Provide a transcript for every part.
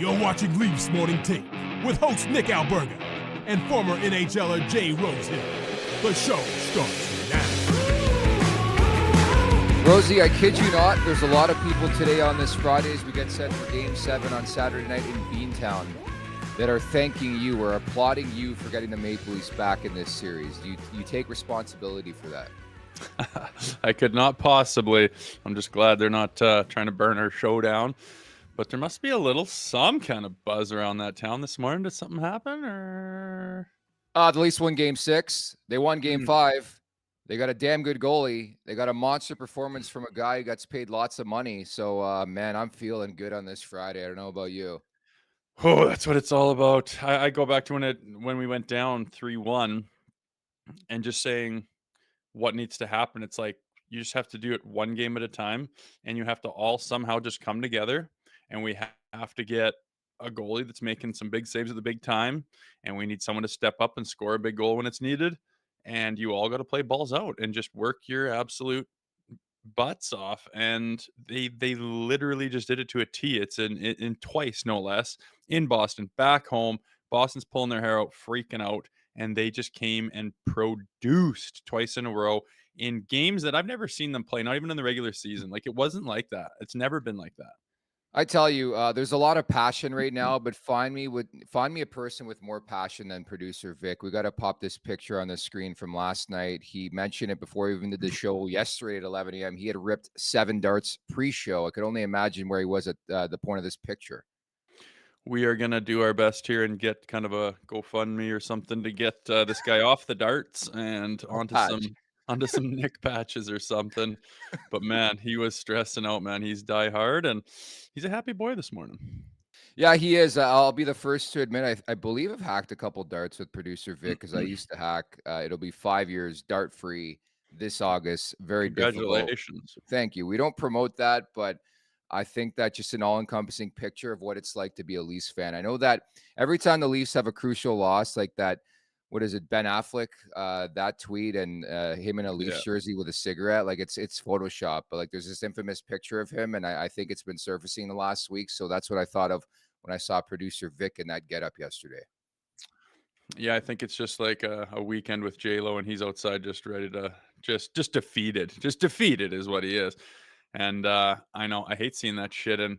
You're watching Leafs Morning Take with host Nick Alberga and former NHLer Jay Rosehill. The show starts now. Rosie, I kid you not, there's a lot of people today on this Friday as we get set for Game 7 on Saturday night in Beantown that are thanking you or applauding you for getting the Maple Leafs back in this series. You take responsibility for that. I could not possibly. I'm just glad they're not trying to burn our show down. But there must be a little some kind of buzz around that town this morning. Did something happen? Or The Leafs won Game 6. They won Game 5. They got a damn good goalie. They got a monster performance from a guy who gets paid lots of money. So, man, I'm feeling good on this Friday. I don't know about you. Oh, that's what it's all about. I go back to when we went down 3-1 and just saying what needs to happen. It's like you just have to do it one game at a time, and you have to all somehow just come together, and we have to get a goalie that's making some big saves at the big time, and we need someone to step up and score a big goal when it's needed, and you all got to play balls out and just work your absolute butts off. And they literally just did it to a T. It's in twice, no less, in Boston, back home. Boston's pulling their hair out, freaking out, and they just came and produced twice in a row in games that I've never seen them play, not even in the regular season. Like, it wasn't like that. It's never been like that. I tell you, there's a lot of passion right now, but find me a person with more passion than producer Vic. We got to pop this picture on the screen from last night. He mentioned it before we even did the show yesterday at 11 a.m. He had ripped 7 darts pre-show. I could only imagine where he was at the point of this picture. We are going to do our best here and get kind of a GoFundMe or something to get this guy off the darts and onto some Nick patches or something. But man, he was stressing out, man. He's die hard and he's a happy boy this morning. Yeah, he is. I'll be the first to admit, I believe I've hacked a couple darts with producer Vic because I used to hack. It'll be 5 years dart free this August. Very Congratulations. difficult. Thank you. We don't promote that, but I think that's just an all-encompassing picture of what it's like to be a Leafs fan. I know that every time the Leafs have a crucial loss like that, what is it, Ben Affleck, that tweet and him in a Leafs jersey with a cigarette, like it's Photoshop, but like there's this infamous picture of him, and I think it's been surfacing the last week. So that's what I thought of when I saw producer Vic in that getup yesterday. Yeah, I think it's just like a weekend with J-Lo, and he's outside just ready to just defeated. Just defeated is what he is. And I know I hate seeing that shit. And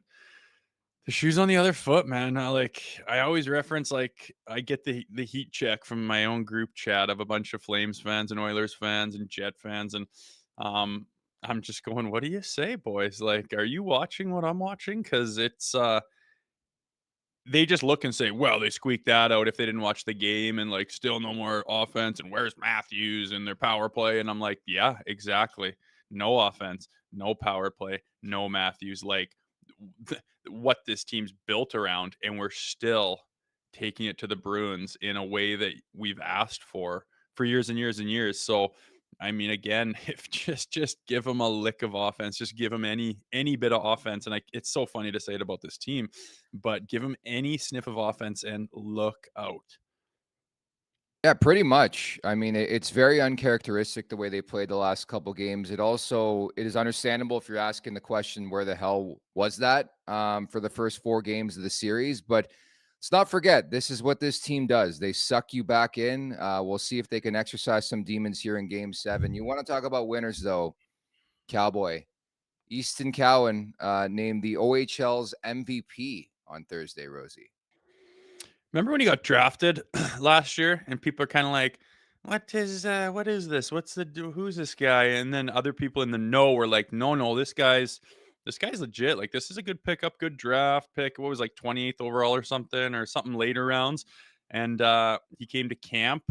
the shoe's on the other foot, man. I always reference, like, I get the heat check from my own group chat of a bunch of Flames fans and Oilers fans and Jet fans. And I'm just going, what do you say, boys? Like, are you watching what I'm watching? Because it's they just look and say, well, they squeaked that out if they didn't watch the game, and like still no more offense, and where's Matthews and their power play? And I'm like, yeah, exactly. No offense, no power play, no Matthews. Like, what this team's built around, and we're still taking it to the Bruins in a way that we've asked for years and years and years. So I mean, again, if just give them a lick of offense, just give them any bit of offense. And it's so funny to say it about this team, but give them any sniff of offense and look out. Yeah, pretty much. I mean, it's very uncharacteristic the way they played the last couple games. It is understandable if you're asking the question, where the hell was that for the first 4 games of the series? But let's not forget, this is what this team does. They suck you back in. We'll see if they can exercise some demons here in Game 7. You want to talk about winners, though, Cowboy. Easton Cowan named the OHL's MVP on Thursday, Rosie. Remember when he got drafted last year, and people are kind of like, what is this? Who's this guy? And then other people in the know were like, no, this guy's legit. Like, this is a good pickup, good draft pick. What was, like, 28th overall or something later rounds. And he came to camp.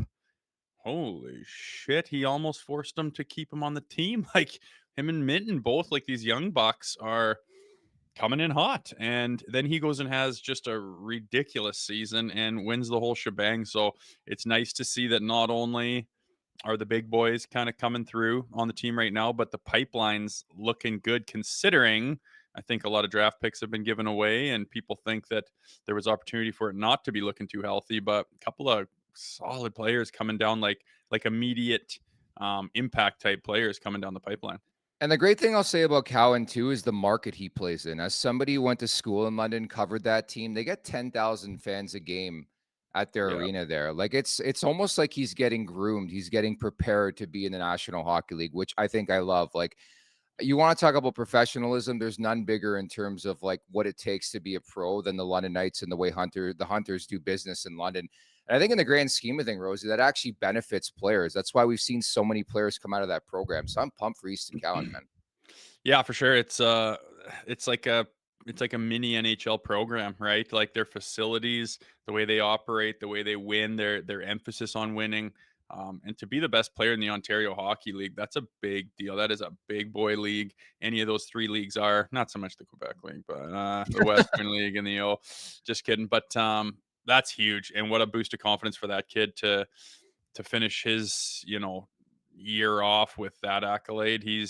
Holy shit. He almost forced them to keep him on the team. Like, him and Minton, both, like, these young bucks are coming in hot. And then he goes and has just a ridiculous season and wins the whole shebang. So it's nice to see that not only are the big boys kind of coming through on the team right now, but the pipeline's looking good, considering I think a lot of draft picks have been given away, and people think that there was opportunity for it not to be looking too healthy. But a couple of solid players coming down, like immediate impact type players coming down the pipeline. And the great thing I'll say about Cowan too is the market he plays in. As somebody who went to school in London, covered that team, they get 10,000 fans a game at their Yeah. arena there. Like it's almost like he's getting groomed. He's getting prepared to be in the National Hockey League, which I think I love. Like you want to talk about professionalism, there's none bigger in terms of like what it takes to be a pro than the London Knights and the way the Hunters do business in London. And I think in the grand scheme of things, Rosie, that actually benefits players. That's why we've seen so many players come out of that program. So I'm pumped for Easton Cowan, man. Yeah, for sure. It's like a mini NHL program, right? Like their facilities, the way they operate, the way they win, their emphasis on winning. And to be the best player in the Ontario Hockey League, that's a big deal. That is a big boy league. Any of those three leagues are, not so much the Quebec League, but the Western League and the O. Just kidding. But that's huge. And what a boost of confidence for that kid to finish his, year off with that accolade. He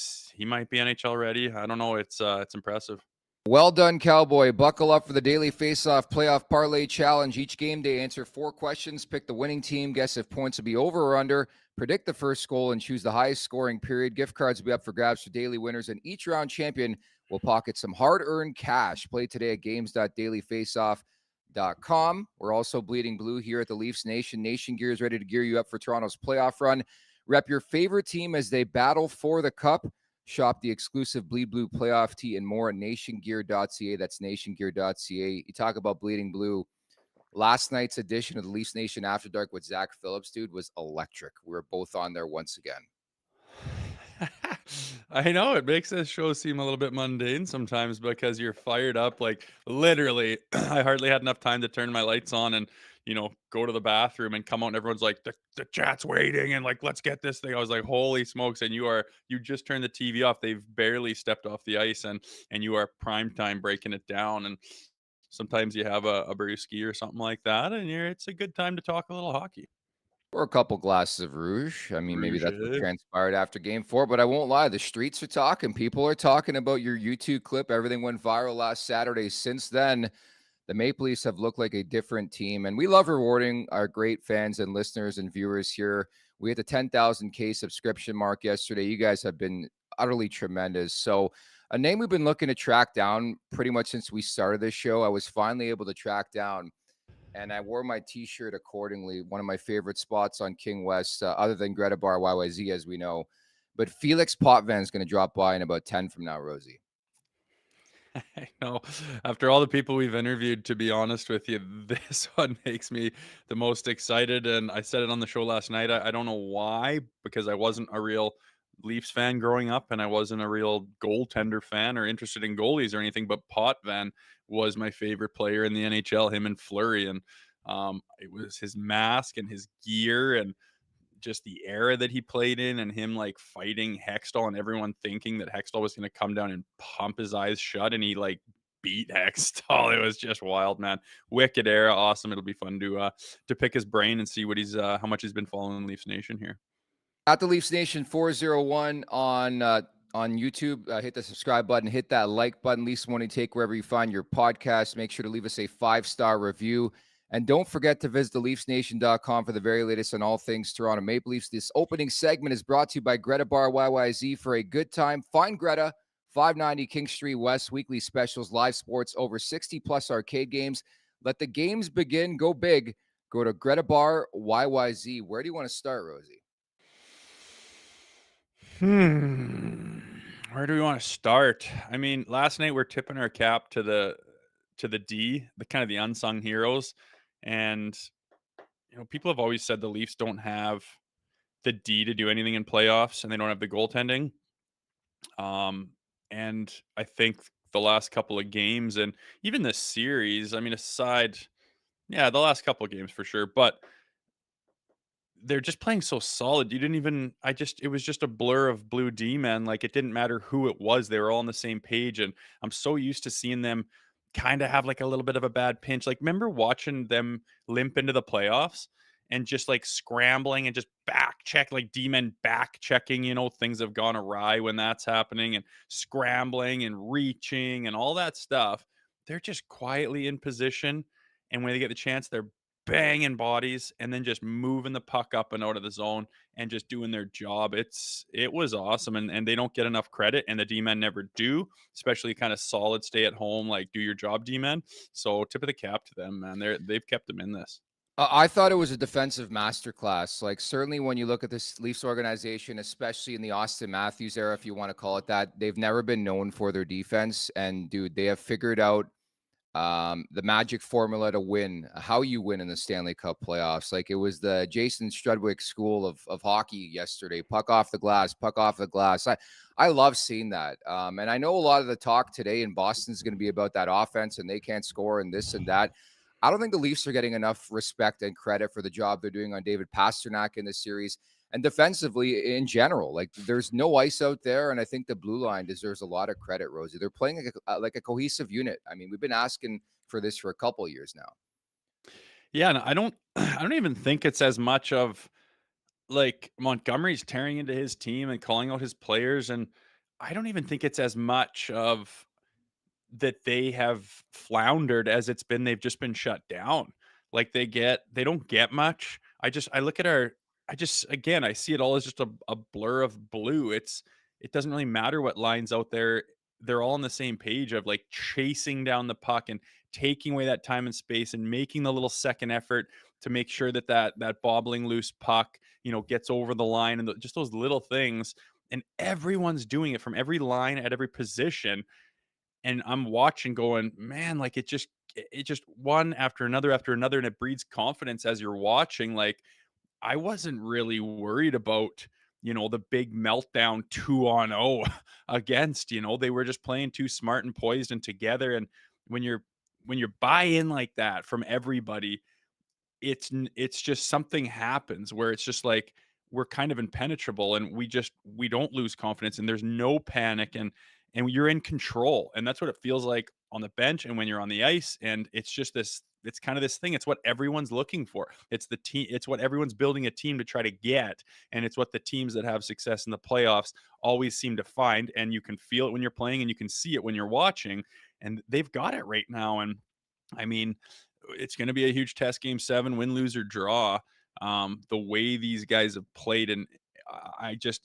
might be NHL ready. I don't know. It's impressive. Well done, Cowboy. Buckle up for the Daily Faceoff Playoff Parlay Challenge. Each game day, answer 4 questions, pick the winning team, guess if points will be over or under, predict the first goal, and choose the highest scoring period. Gift cards will be up for grabs for daily winners, and each round champion will pocket some hard-earned cash. Play today at games.dailyfaceoff.com. We're also bleeding blue here at the Leafs Nation. Nation Gear is ready to gear you up for Toronto's playoff run. Rep your favorite team as they battle for the cup. Shop the exclusive Bleed Blue playoff tee and more at nationgear.ca. That's nationgear.ca. You talk about bleeding blue. Last night's edition of the Leafs Nation After Dark with Zach Phillips, dude, was electric. We were both on there once again. I know it makes this show seem a little bit mundane sometimes because you're fired up. Like literally, I hardly had enough time to turn my lights on and go to the bathroom and come out and everyone's like the chat's waiting and like let's get this thing. I was like, holy smokes! And you just turned the TV off. They've barely stepped off the ice and you are prime time breaking it down. And sometimes you have a brewski or something like that, and it's a good time to talk a little hockey. Or a couple glasses of rouge. I mean, maybe Rouge. that's what transpired after game 4, but I won't lie. The streets are talking. People are talking about your YouTube clip. Everything went viral last Saturday. Since then, the Maple Leafs have looked like a different team, and we love rewarding our great fans and listeners and viewers here. We hit the 10,000K subscription mark yesterday. You guys have been utterly tremendous. So a name we've been looking to track down pretty much since we started this show, I was finally able to track down, and I wore my T-shirt accordingly. One of my favorite spots on King West, other than Greta Bar YYZ, as we know. But Felix Potvin is going to drop by in about 10 from now, Rosie. I know. After all the people we've interviewed, to be honest with you, this one makes me the most excited. And I said it on the show last night. I don't know why, because I wasn't a real Leafs fan growing up and I wasn't a real goaltender fan or interested in goalies or anything, but Potvin was my favorite player in the NHL, him and Fleury. And it was his mask and his gear and just the era that he played in and him like fighting Hextall and everyone thinking that Hextall was going to come down and pump his eyes shut and he like beat Hextall. It was just wild, man. Wicked era. Awesome. It'll be fun to pick his brain and see what he's how much he's been following Leafs Nation here. At the Leafs Nation 401 on YouTube, hit the subscribe button, hit that like button. Leafs Morning Take wherever you find your podcast. Make sure to leave us a 5-star review. And don't forget to visit theleafsnation.com for the very latest on all things Toronto Maple Leafs. This opening segment is brought to you by Greta Bar YYZ. For a good time, find Greta, 590 King Street West, weekly specials, live sports, over 60-plus arcade games. Let the games begin. Go big. Go to Greta Bar YYZ. Where do you want to start, Rosie? Where do we want to start? I mean, last night we're tipping our cap to the D, the kind of the unsung heroes. And people have always said the Leafs don't have the D to do anything in playoffs and they don't have the goaltending. And I think the last couple of games and even this series, I mean, the last couple of games for sure, but they're just playing so solid. It was just a blur of blue D, man. Like it didn't matter who it was. They were all on the same page. And I'm so used to seeing them kind of have like a little bit of a bad pinch. Like remember watching them limp into the playoffs and just like scrambling and just back check, like D-men back checking, things have gone awry when that's happening and scrambling and reaching and all that stuff. They're just quietly in position. And when they get the chance, they're banging bodies and then just moving the puck up and out of the zone and just doing their job. It was awesome, and they don't get enough credit, and the D-men never do, especially kind of solid stay at home, like do your job D-men. So tip of the cap to them, man. They've kept them in this. I thought it was a defensive masterclass. Like, certainly when you look at this Leafs organization, especially in the Austin Matthews era, if you want to call it that, they've never been known for their defense. And dude, they have figured out the magic formula to win, how you win in the Stanley Cup playoffs. Like, it was the Jason Strudwick school of hockey yesterday. Puck off the glass, puck off the glass. I love seeing that. And I know a lot of the talk today in Boston is going to be about that offense and they can't score and this and that. I don't think the Leafs are getting enough respect and credit for the job they're doing on David Pastrnak in this series and defensively in general. Like, there's no ice out there, and I think the blue line deserves a lot of credit, Rosie. They're playing like a cohesive unit. I mean, we've been asking for this for a couple of years now. Yeah, and I don't even think it's as much of like Montgomery's tearing into his team and calling out his players, and I don't even think it's as much of that they have floundered as it's been they've just been shut down. Like they don't get much. I look at our I just again I see it all as just a blur of blue. It doesn't really matter what lines out there. They're all on the same page of like chasing down the puck and taking away that time and space and making the little second effort to make sure that bobbling loose puck, gets over the line and just those little things. And everyone's doing it from every line at every position, and I'm watching going, man, like it just one after another, and it breeds confidence as you're watching. Like, I wasn't really worried about, the big meltdown 2-0 against, they were just playing too smart and poised and together. And when you're buy in like that from everybody, it's just something happens where it's just like we're kind of impenetrable, and we don't lose confidence, and there's no panic, and you're in control, and that's what it feels like on the bench and when you're on the ice. And it's kind of this thing. It's what everyone's looking for. It's the team. It's what everyone's building a team to try to get, and it's what the teams that have success in the playoffs always seem to find. And you can feel it when you're playing, and you can see it when you're watching, and they've got it right now. And I mean, it's going to be a huge test, game 7, win, lose, or draw. The way these guys have played, and I just,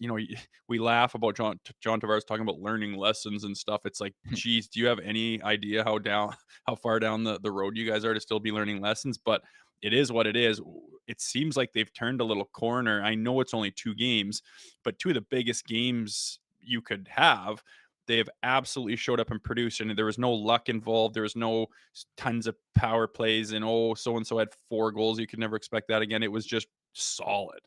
we laugh about John Tavares talking about learning lessons and stuff. It's like, geez, do you have any idea how far down the road you guys are to still be learning lessons? But it is what it is. It seems like they've turned a little corner. I know it's only 2 games, but 2 of the biggest games you could have, they have absolutely showed up and produced, and there was no luck involved. There was no tons of power plays, and so and so had 4 goals. You could never expect that again. It was just solid.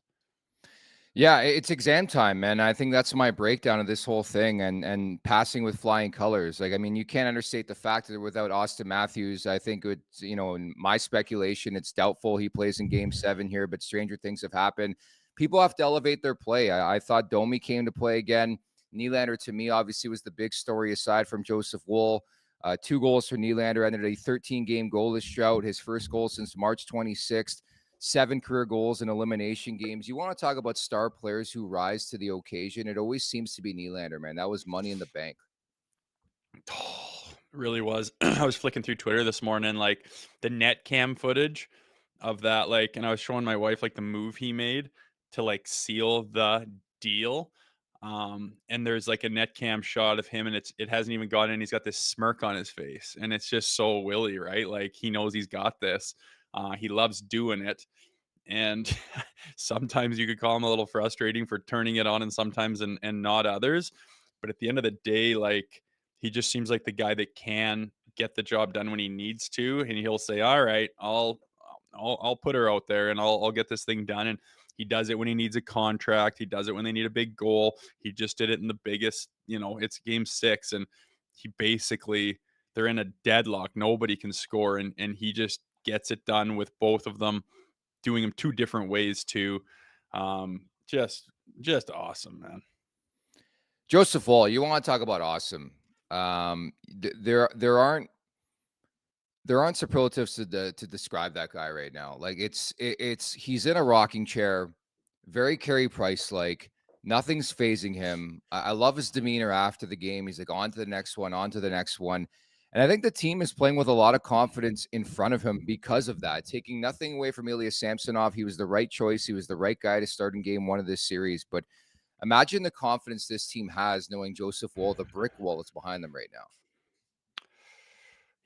Yeah, it's exam time, man. I think that's my breakdown of this whole thing, and passing with flying colors. Like, I mean, you can't understate the fact that without Austin Matthews, I think it's, in my speculation, it's doubtful he plays in game 7 here, but stranger things have happened. People have to elevate their play. I thought Domi came to play again. Nylander, to me, obviously was the big story aside from Joseph Woll. 2 goals for Nylander, ended a 13-game goalless drought, his first goal since March 26th. 7 career goals in elimination games. You want to talk about star players who rise to the occasion? It always seems to be Nylander, man. That was money in the bank. Oh, it really was. I was flicking through Twitter this morning, like the net cam footage of that, like, and I was showing my wife like the move he made to like seal the deal. And there's like a net cam shot of him, and it hasn't even gotten in. He's got this smirk on his face, and it's just so Willie, right? Like, he knows he's got this. He loves doing it. And sometimes you could call him a little frustrating for turning it on, and sometimes and not others. But at the end of the day, like, he just seems like the guy that can get the job done when he needs to, and he'll say, "All right, I'll put her out there, and I'll get this thing done." And he does it when he needs a contract. He does it when they need a big goal. He just did it in the biggest, it's game 6, and he basically, they're in a deadlock. Nobody can score, and he just gets it done with both of them doing them 2 different ways too. Just awesome, man. Joseph Woll, you want to talk about awesome? There aren't superlatives to describe that guy right now. Like, he's in a rocking chair, very Carey Price like. Nothing's phasing him. I love his demeanor after the game. He's like, on to the next one, on to the next one. And I think the team is playing with a lot of confidence in front of him because of that. Taking nothing away from Ilya Samsonov, he was the right choice. He was the right guy to start in game 1 of this series. But imagine the confidence this team has knowing Joseph Woll, the brick wall that's behind them right now.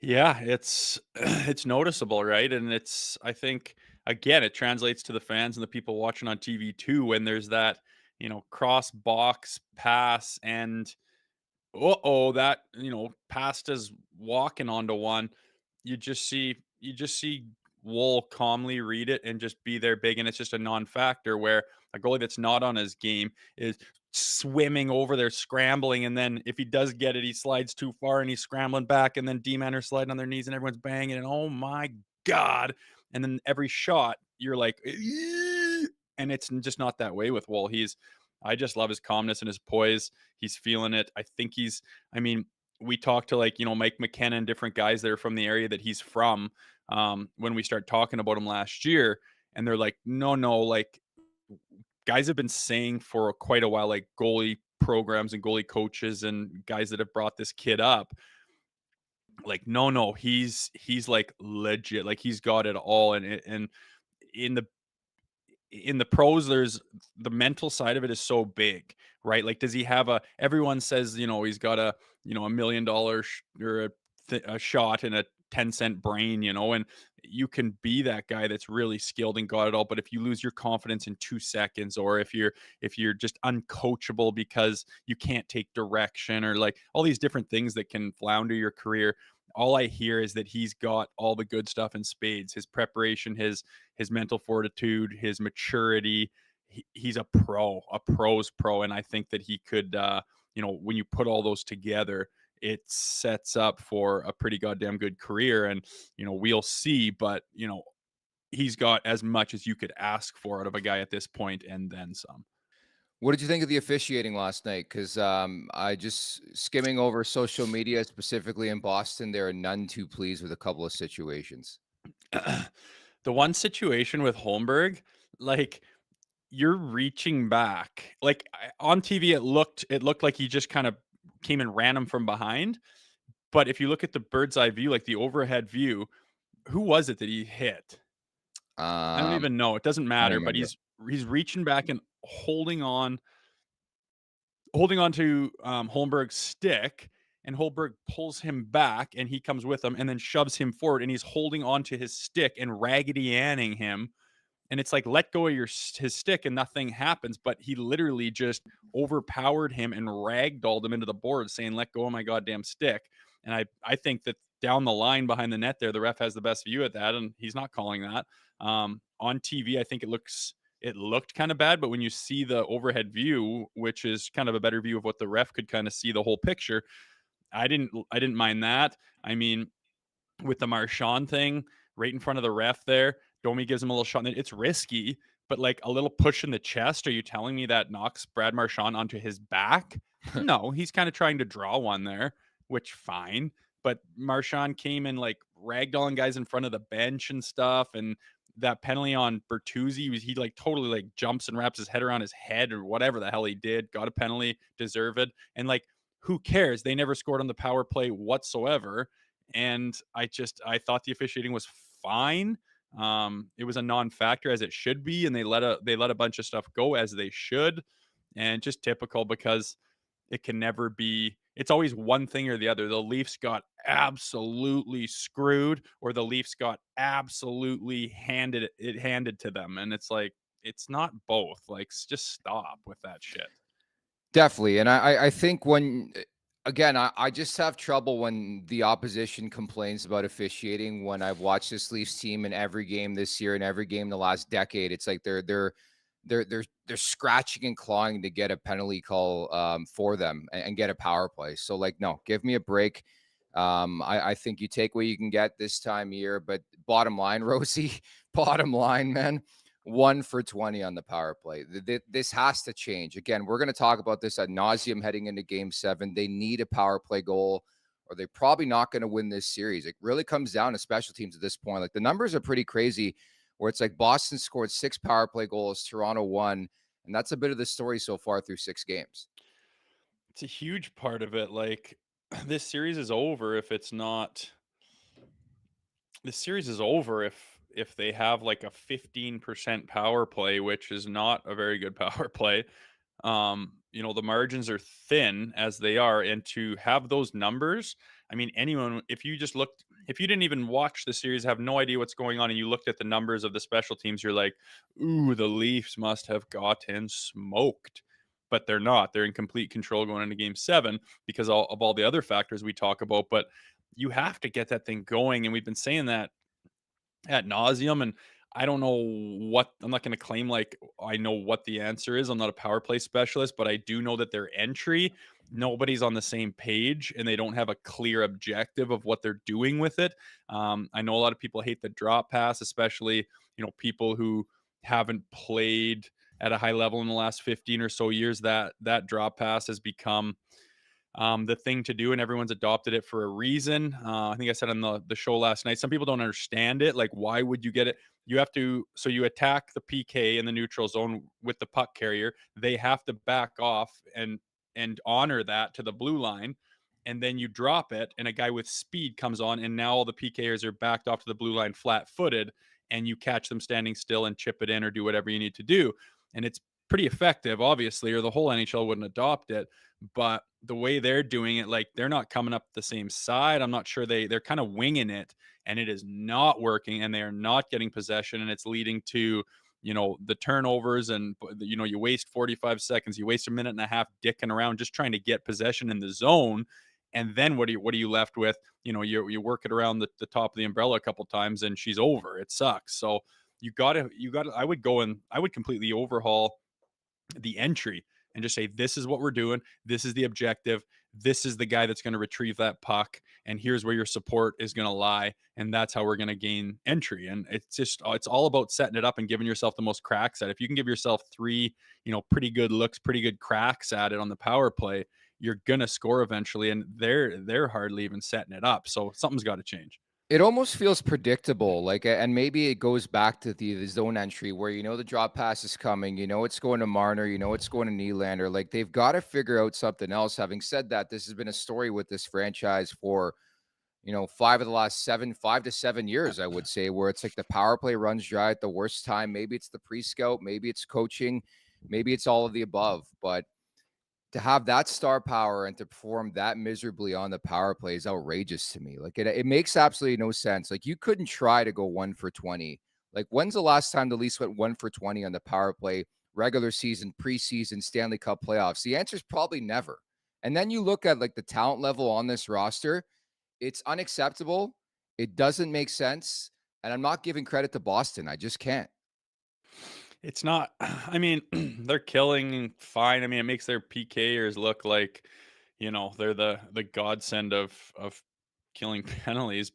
Yeah, it's it's noticeable, right? And it's I think again it translates to the fans and the people watching on TV too when there's that, cross box pass and that, passed as walking onto one. You just see Wool calmly read it and just be there big, and it's just a non-factor where a goalie that's not on his game is swimming over there, scrambling, and then if he does get it, he slides too far and he's scrambling back, and then D-men are sliding on their knees and everyone's banging, and oh my god! And then every shot, you're like, "Eeeh," and it's just not that way with Wool. I just love his calmness and his poise. He's feeling it. I mean, we talked to Mike McKenna and different guys that are from the area that he's from when we start talking about him last year, and they're like, no, like guys have been saying for quite a while, like goalie programs and goalie coaches and guys that have brought this kid up, like no, he's like legit, like he's got it all, and in the in the pros, there's the mental side of it is so big, right? Like, does he have everyone says, he's got $1 million or a shot and a 10-cent brain, and you can be that guy that's really skilled and got it all. But if you lose your confidence in 2 seconds, or if you're just uncoachable because you can't take direction, or like all these different things that can flounder your career, all I hear is that he's got all the good stuff in spades: his preparation, his mental fortitude, his maturity. He's a pro's pro. And I think that he could, when you put all those together, it sets up for a pretty goddamn good career. And, we'll see, but, he's got as much as you could ask for out of a guy at this point and then some. What did you think of the officiating last night? Because I just skimming over social media, specifically in Boston, there are none too pleased with a couple of situations. The one situation with Holmberg, like, you're reaching back. Like on TV, it looked like he just kind of came and ran him from behind. But if you look at the bird's eye view, like the overhead view, who was it that he hit? I don't Um, even know. It doesn't trying to matter. But remember. he's reaching back and holding on to Holmberg's stick, and Holberg pulls him back, and he comes with him, and then shoves him forward, and he's holding on to his stick and Raggedy Anning him. And it's like, let go of his stick and nothing happens, but he literally just overpowered him and ragdolled him into the board, saying, let go of my goddamn stick. And I think that down the line behind the net there, the ref has the best view at that, and he's not calling that. On TV, I think it looked kind of bad, but when you see the overhead view, which is kind of a better view of what the ref could kind of see the whole picture, I didn't mind that. I mean, with the Marchand thing right in front of the ref there, Domi gives him a little shot. And it's risky, but like a little push in the chest. Are you telling me that knocks Brad Marchand onto his back? No, he's kind of trying to draw one there, which fine. But Marchand came and like ragdolling guys in front of the bench and stuff. And that penalty on Bertuzzi, he like totally like jumps and wraps his head around his head or whatever the hell he did. Got a penalty, deserved it. And like, who cares? They never scored on the power play whatsoever. And I thought the officiating was fine. It was a non-factor, as it should be, and they let a bunch of stuff go, as they should. And just typical, because it can never be, it's always one thing or the other. The Leafs got absolutely screwed, or the Leafs got absolutely handed to them. And it's like, it's not both. Like, just stop with that shit. Definitely. And I think again, I just have trouble when the opposition complains about officiating. When I've watched this Leafs team in every game this year and every game the last decade, it's like they're scratching and clawing to get a penalty call for them and get a power play. So like, no, give me a break. I think you take what you can get this time of year, but bottom line, Rosie, bottom line, man, 1 for 20 on the power play. This has to change. Again, we're going to talk about this ad nauseum heading into game 7. They need a power play goal, or they're probably not going to win this series. It really comes down to special teams at this point. Like, the numbers are pretty crazy, where it's like Boston scored 6 power play goals, Toronto 1. And that's a bit of the story so far through 6 games. It's a huge part of it. Like, this series is over if it's not. This series is over if they have like a 15% power play, which is not a very good power play. The margins are thin as they are, and to have those numbers, I mean, anyone, if you didn't even watch the series, have no idea what's going on, and you looked at the numbers of the special teams, you're like, ooh, the Leafs must have gotten smoked. But they're not. They're in complete control going into game 7 because of all the other factors we talk about. But you have to get that thing going. And we've been saying that ad nauseum. And I don't know I'm not going to claim like I know what the answer is. I'm not a power play specialist, but I do know that their entry, nobody's on the same page and they don't have a clear objective of what they're doing with it. I know a lot of people hate the drop pass, especially, people who haven't played at a high level in the last 15 or so years. That drop pass has become the thing to do, and everyone's adopted it for a reason. I think I said on the show last night, some people don't understand it. Like, why would you get it? So you attack the PK in the neutral zone with the puck carrier. They have to back off and honor that to the blue line. And then you drop it, and a guy with speed comes on, and now all the PKers are backed off to the blue line flat footed, and you catch them standing still and chip it in or do whatever you need to do. And it's pretty effective, obviously, or the whole NHL wouldn't adopt it. But the way they're doing it, like, they're not coming up the same side. I'm not sure they're kind of winging it, and it is not working, and they are not getting possession, and it's leading to the turnovers, and you waste 45 seconds, you waste a minute and a half dicking around just trying to get possession in the zone. And then what are you left with? You work it around the top of the umbrella a couple times and she's over. It sucks. So you gotta I would completely overhaul the entry and just say, this is what we're doing. This is the objective. This is the guy that's going to retrieve that puck. And here's where your support is going to lie. And that's how we're going to gain entry. And it's all about setting it up and giving yourself the most cracks at it. If you can give yourself 3, pretty good looks, pretty good cracks at it on the power play, you're going to score eventually. And they're hardly even setting it up. So something's got to change. It almost feels predictable, like, and maybe it goes back to the zone entry where the drop pass is coming, it's going to Marner, it's going to Nylander. Like, they've got to figure out something else. Having said that, this has been a story with this franchise for 5 of the last 5 to 7 years, I would say, where it's like the power play runs dry at the worst time. Maybe it's the pre-scout, maybe it's coaching, maybe it's all of the above, but to have that star power and to perform that miserably on the power play is outrageous to me. Like, it makes absolutely no sense. Like, you couldn't try to go 1 for 20. Like, when's the last time the Leafs went 1 for 20 on the power play, regular season, preseason, Stanley Cup playoffs? The answer is probably never. And then you look at like the talent level on this roster, it's unacceptable. It doesn't make sense. And I'm not giving credit to Boston. I just can't. It's not, I mean, they're killing fine. I mean, it makes their PKers look like, they're the godsend of killing penalties,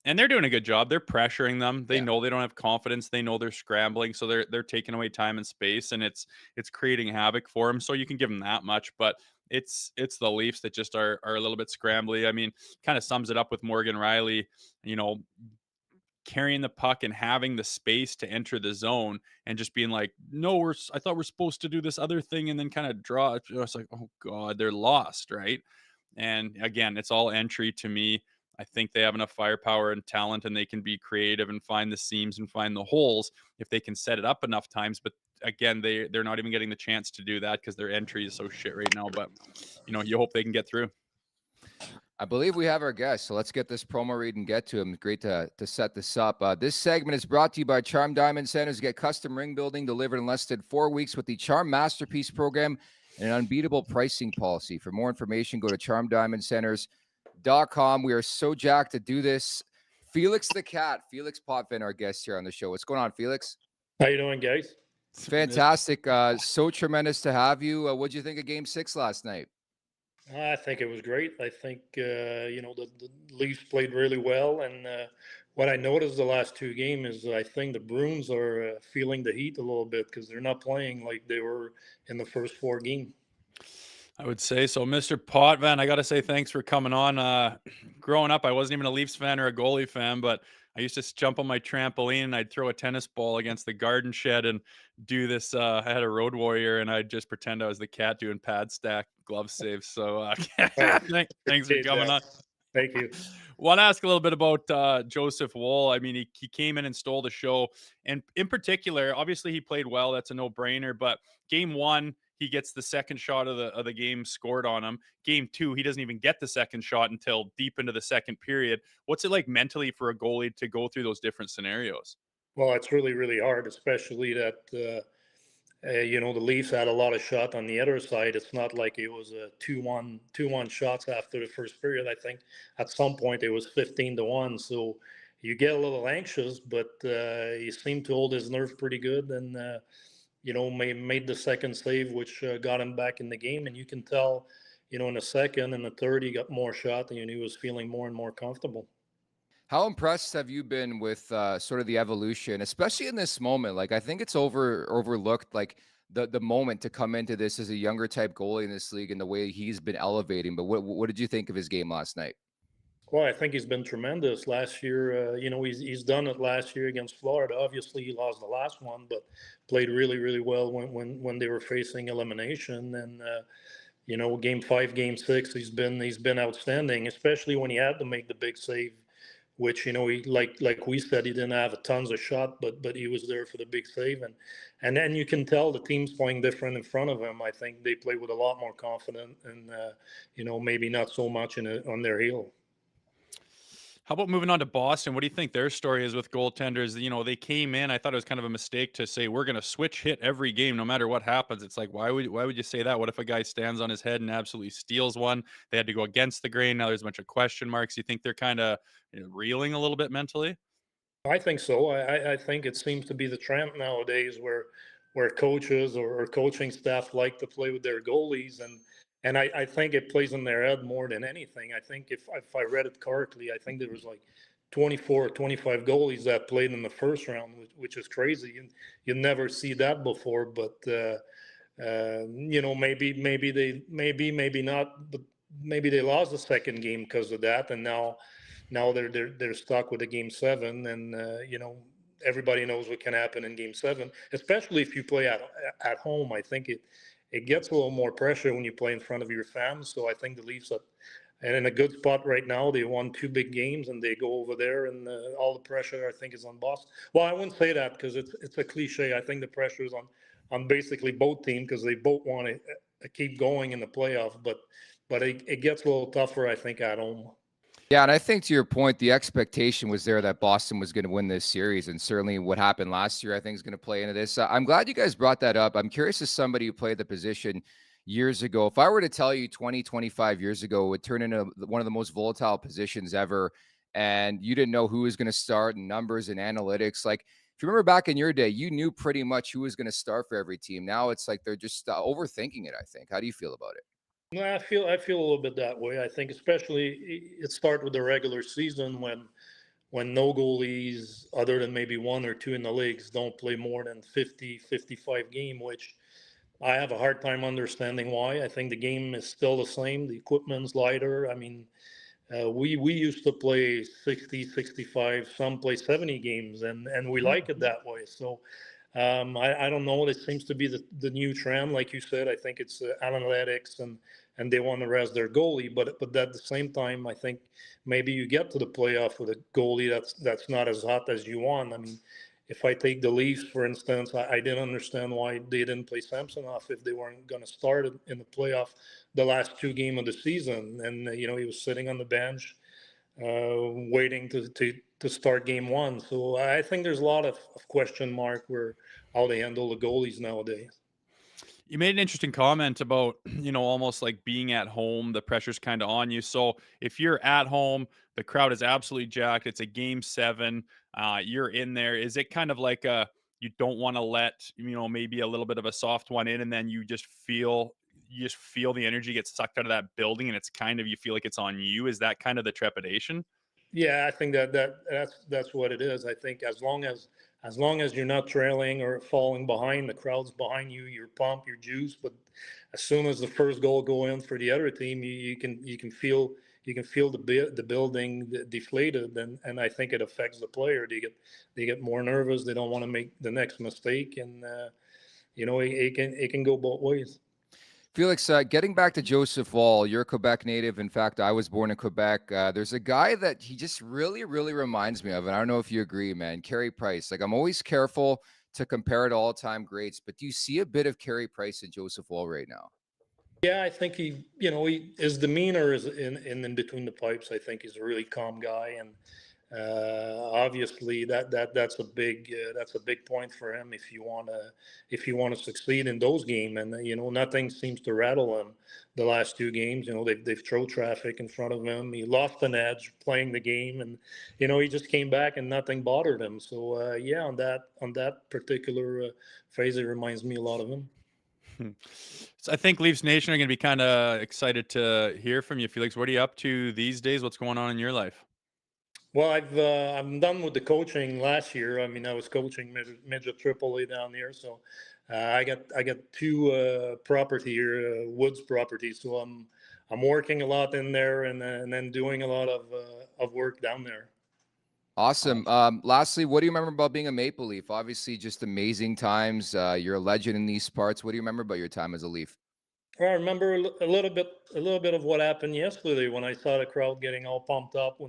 and they're doing a good job. They're pressuring them. They know they don't have confidence. They know they're scrambling, so they're taking away time and space, and it's creating havoc for them. So you can give them that much, but it's the Leafs that just are a little bit scrambly. I mean, kind of sums it up with Morgan Riley, carrying the puck and having the space to enter the zone and just being like, no, I thought we're supposed to do this other thing, and then kind of draw. It's like, oh God, they're lost, right? And again, it's all entry to me. I think they have enough firepower and talent, and they can be creative and find the seams and find the holes if they can set it up enough times. But again, they're not even getting the chance to do that because their entry is so shit right now. But you hope they can get through. I believe we have our guest, so let's get this promo read and get to him. Great to set this up. This segment is brought to you by Charm Diamond Centers. Get custom ring building delivered in less than 4 weeks with the Charm Masterpiece Program and an unbeatable pricing policy. For more information, go to charmdiamondcenters.com. We are so jacked to do this. Felix the Cat, Felix Potvin, our guest here on the show. What's going on, Felix? How you doing, guys? Fantastic. So tremendous to have you. What'd you think of Game 6 last night? I think it was great. I think, the Leafs played really well. And what I noticed the last 2 games is I think the Bruins are feeling the heat a little bit because they're not playing like they were in the first 4 games. I would say so. Mr. Potvin, I got to say thanks for coming on. Growing up, I wasn't even a Leafs fan or a goalie fan, but I used to jump on my trampoline and I'd throw a tennis ball against the garden shed and do this. I had a road warrior and I'd just pretend I was the cat doing pad stack glove saves. So Nice. thanks for Appreciate coming that. on. Thank you. Want to ask a little bit about Joseph Woll. I mean, he came in and stole the show. And in particular, obviously he played well. That's a no-brainer. But game one, he gets the second shot of the game scored on him. Game two, he doesn't even get the second shot until deep into the second period. What's it like mentally for a goalie to go through those different scenarios? Well, it's really, really hard, especially that the Leafs had a lot of shot on the other side. It's not like it was a 2-1 shots after the first period. I think at some point it was 15-1. So you get a little anxious, but he seemed to hold his nerve pretty good, and made the second save, which got him back in the game. And you can tell, in the second and the third, he got more shot, and he was feeling more and more comfortable. How impressed have you been with sort of the evolution, especially in this moment? Like, I think it's overlooked, like the moment to come into this as a younger type goalie in this league and the way he's been elevating. But what did you think of his game last night? Well, I think he's been tremendous last year. He's done it last year against Florida. Obviously, he lost the last one, but played really, really well when they were facing elimination. And game 5, game 6, he's been outstanding, especially when he had to make the big save, which he, like we said, he didn't have tons of shot, but he was there for the big save. And then you can tell the team's playing different in front of him. I think they play with a lot more confidence, and maybe not so much on their heel. How about moving on to Boston? What do you think their story is with goaltenders? They came in. I thought it was kind of a mistake to say we're going to switch hit every game, no matter what happens. It's like why would you say that? What if a guy stands on his head and absolutely steals one? They had to go against the grain. Now there's a bunch of question marks. You think they're kind of reeling a little bit mentally? I think so. I think it seems to be the trend nowadays where coaches or coaching staff like to play with their goalies, and I think it plays in their head more than anything. I think if I read it correctly, I think there was like 24 or 25 goalies that played in the first round, which is crazy. And you never see that before. But maybe not, but maybe they lost the second game because of that, and now they're stuck with a game 7, and everybody knows what can happen in game 7, especially if you play at home. I think it gets a little more pressure when you play in front of your fans. So I think the Leafs are and in a good spot right now. They won 2 big games, and they go over there, and all the pressure, I think, is on Boston. Well, I wouldn't say that because it's a cliche. I think the pressure is on basically both teams because they both want to keep going in the playoff. But it gets a little tougher, I think, at home. Yeah, and I think to your point, the expectation was there that Boston was going to win this series, and certainly what happened last year, I think, is going to play into this. I'm glad you guys brought that up. I'm curious, as somebody who played the position years ago, if I were to tell you 20, 25 years ago, it would turn into one of the most volatile positions ever, and you didn't know who was going to start and numbers and analytics. Like, if you remember back in your day, you knew pretty much who was going to start for every team. Now it's like they're just overthinking it, I think. How do you feel about it? No, I feel a little bit that way. I think especially it starts with the regular season when no goalies other than maybe 1 or 2 in the leagues don't play more than 50, 55 game, which I have a hard time understanding why. I think the game is still the same. The equipment's lighter. I mean, we used to play 60, 65, some play 70 games, and we like it that way. So I don't know. It seems to be the new trend, like you said. I think it's analytics, and they want to rest their goalie. But at the same time, I think maybe you get to the playoff with a goalie that's not as hot as you want. I mean, if I take the Leafs, for instance, I didn't understand why they didn't play Samsonov if they weren't going to start in the playoff the last 2 games of the season. And, he was sitting on the bench waiting to start game 1. So I think there's a lot of question mark where how they handle the goalies nowadays. You made an interesting comment about, almost like being at home, the pressure's kind of on you. So if you're at home, the crowd is absolutely jacked. It's a game 7. You're in there. Is it kind of like you don't want to let, maybe a little bit of a soft one in, and then you just feel the energy get sucked out of that building, and it's kind of, you feel like it's on you? Is that kind of the trepidation? Yeah, I think that's what it is. I think as long as you're not trailing or falling behind, the crowd's behind you, you're pumped, you're juiced. But as soon as the first goal go in for the other team, you can feel you can feel the building deflated, and I think it affects the player. They get more nervous. They don't want to make the next mistake, and it can go both ways. Felix, getting back to Joseph Woll, you're a Quebec native. In fact, I was born in Quebec. There's a guy that he just really, really reminds me of, and I don't know if you agree, man. Carey Price. Like, I'm always careful to compare to all-time greats, but do you see a bit of Carey Price in Joseph Woll right now? Yeah, I think his demeanor is in between the pipes. I think he's a really calm guy, and obviously that's a big point for him if you want to succeed in those games. And nothing seems to rattle him the last two games. They've thrown traffic in front of him. He lost an edge playing the game, and he just came back and nothing bothered him. So yeah, on that particular phase, it reminds me a lot of him. So I think Leafs Nation are going to be kind of excited to hear from you, Felix. What are you up to these days? What's going on in your life? Well, I'm done with the coaching last year. I mean, I was coaching midget AAA down there, so I got two property here, woods properties. So I'm working a lot in there, and then doing a lot of work down there. Awesome. Lastly, what do you remember about being a Maple Leaf? Obviously, just amazing times. You're a legend in these parts. What do you remember about your time as a Leaf? Well, I remember a little bit of what happened yesterday when I saw the crowd getting all pumped up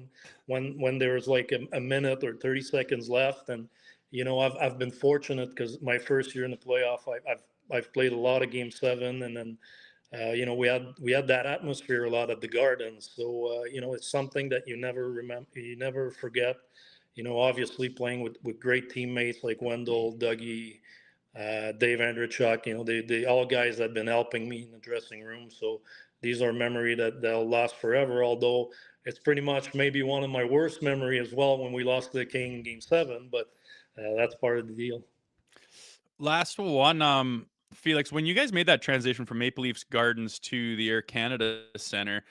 when there was like a minute or 30 seconds left, and I've been fortunate because my first year in the playoff, I've played a lot of Game 7, and then we had that atmosphere a lot at the Garden, so it's something that you never forget. Obviously playing with great teammates like Wendell, Dougie, Dave Andrechuk, they all guys that have been helping me in the dressing room. So these are memory that'll last forever. Although it's pretty much maybe one of my worst memory as well when we lost to the King in Game 7, but that's part of the deal. Last one, Felix, when you guys made that transition from Maple Leafs Gardens to the Air Canada Center,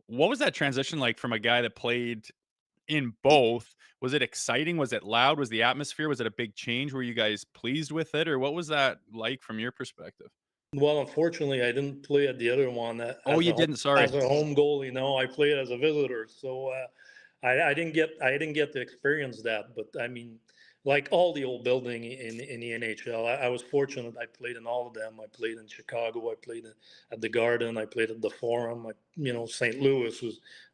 what was that transition like from a guy that played in both? Was it exciting? Was it loud? Was the atmosphere? Was it a big change? Were you guys pleased with it, or what was that like from your perspective? Well, unfortunately, I didn't play at the other one Oh, you didn't. Sorry. as a home goalie. No, I played as a visitor, so I didn't get to experience that. But I mean, like all the old building in the NHL, I was fortunate. I played in all of them. I played in Chicago. I played at the Garden. I played at the Forum. St. Louis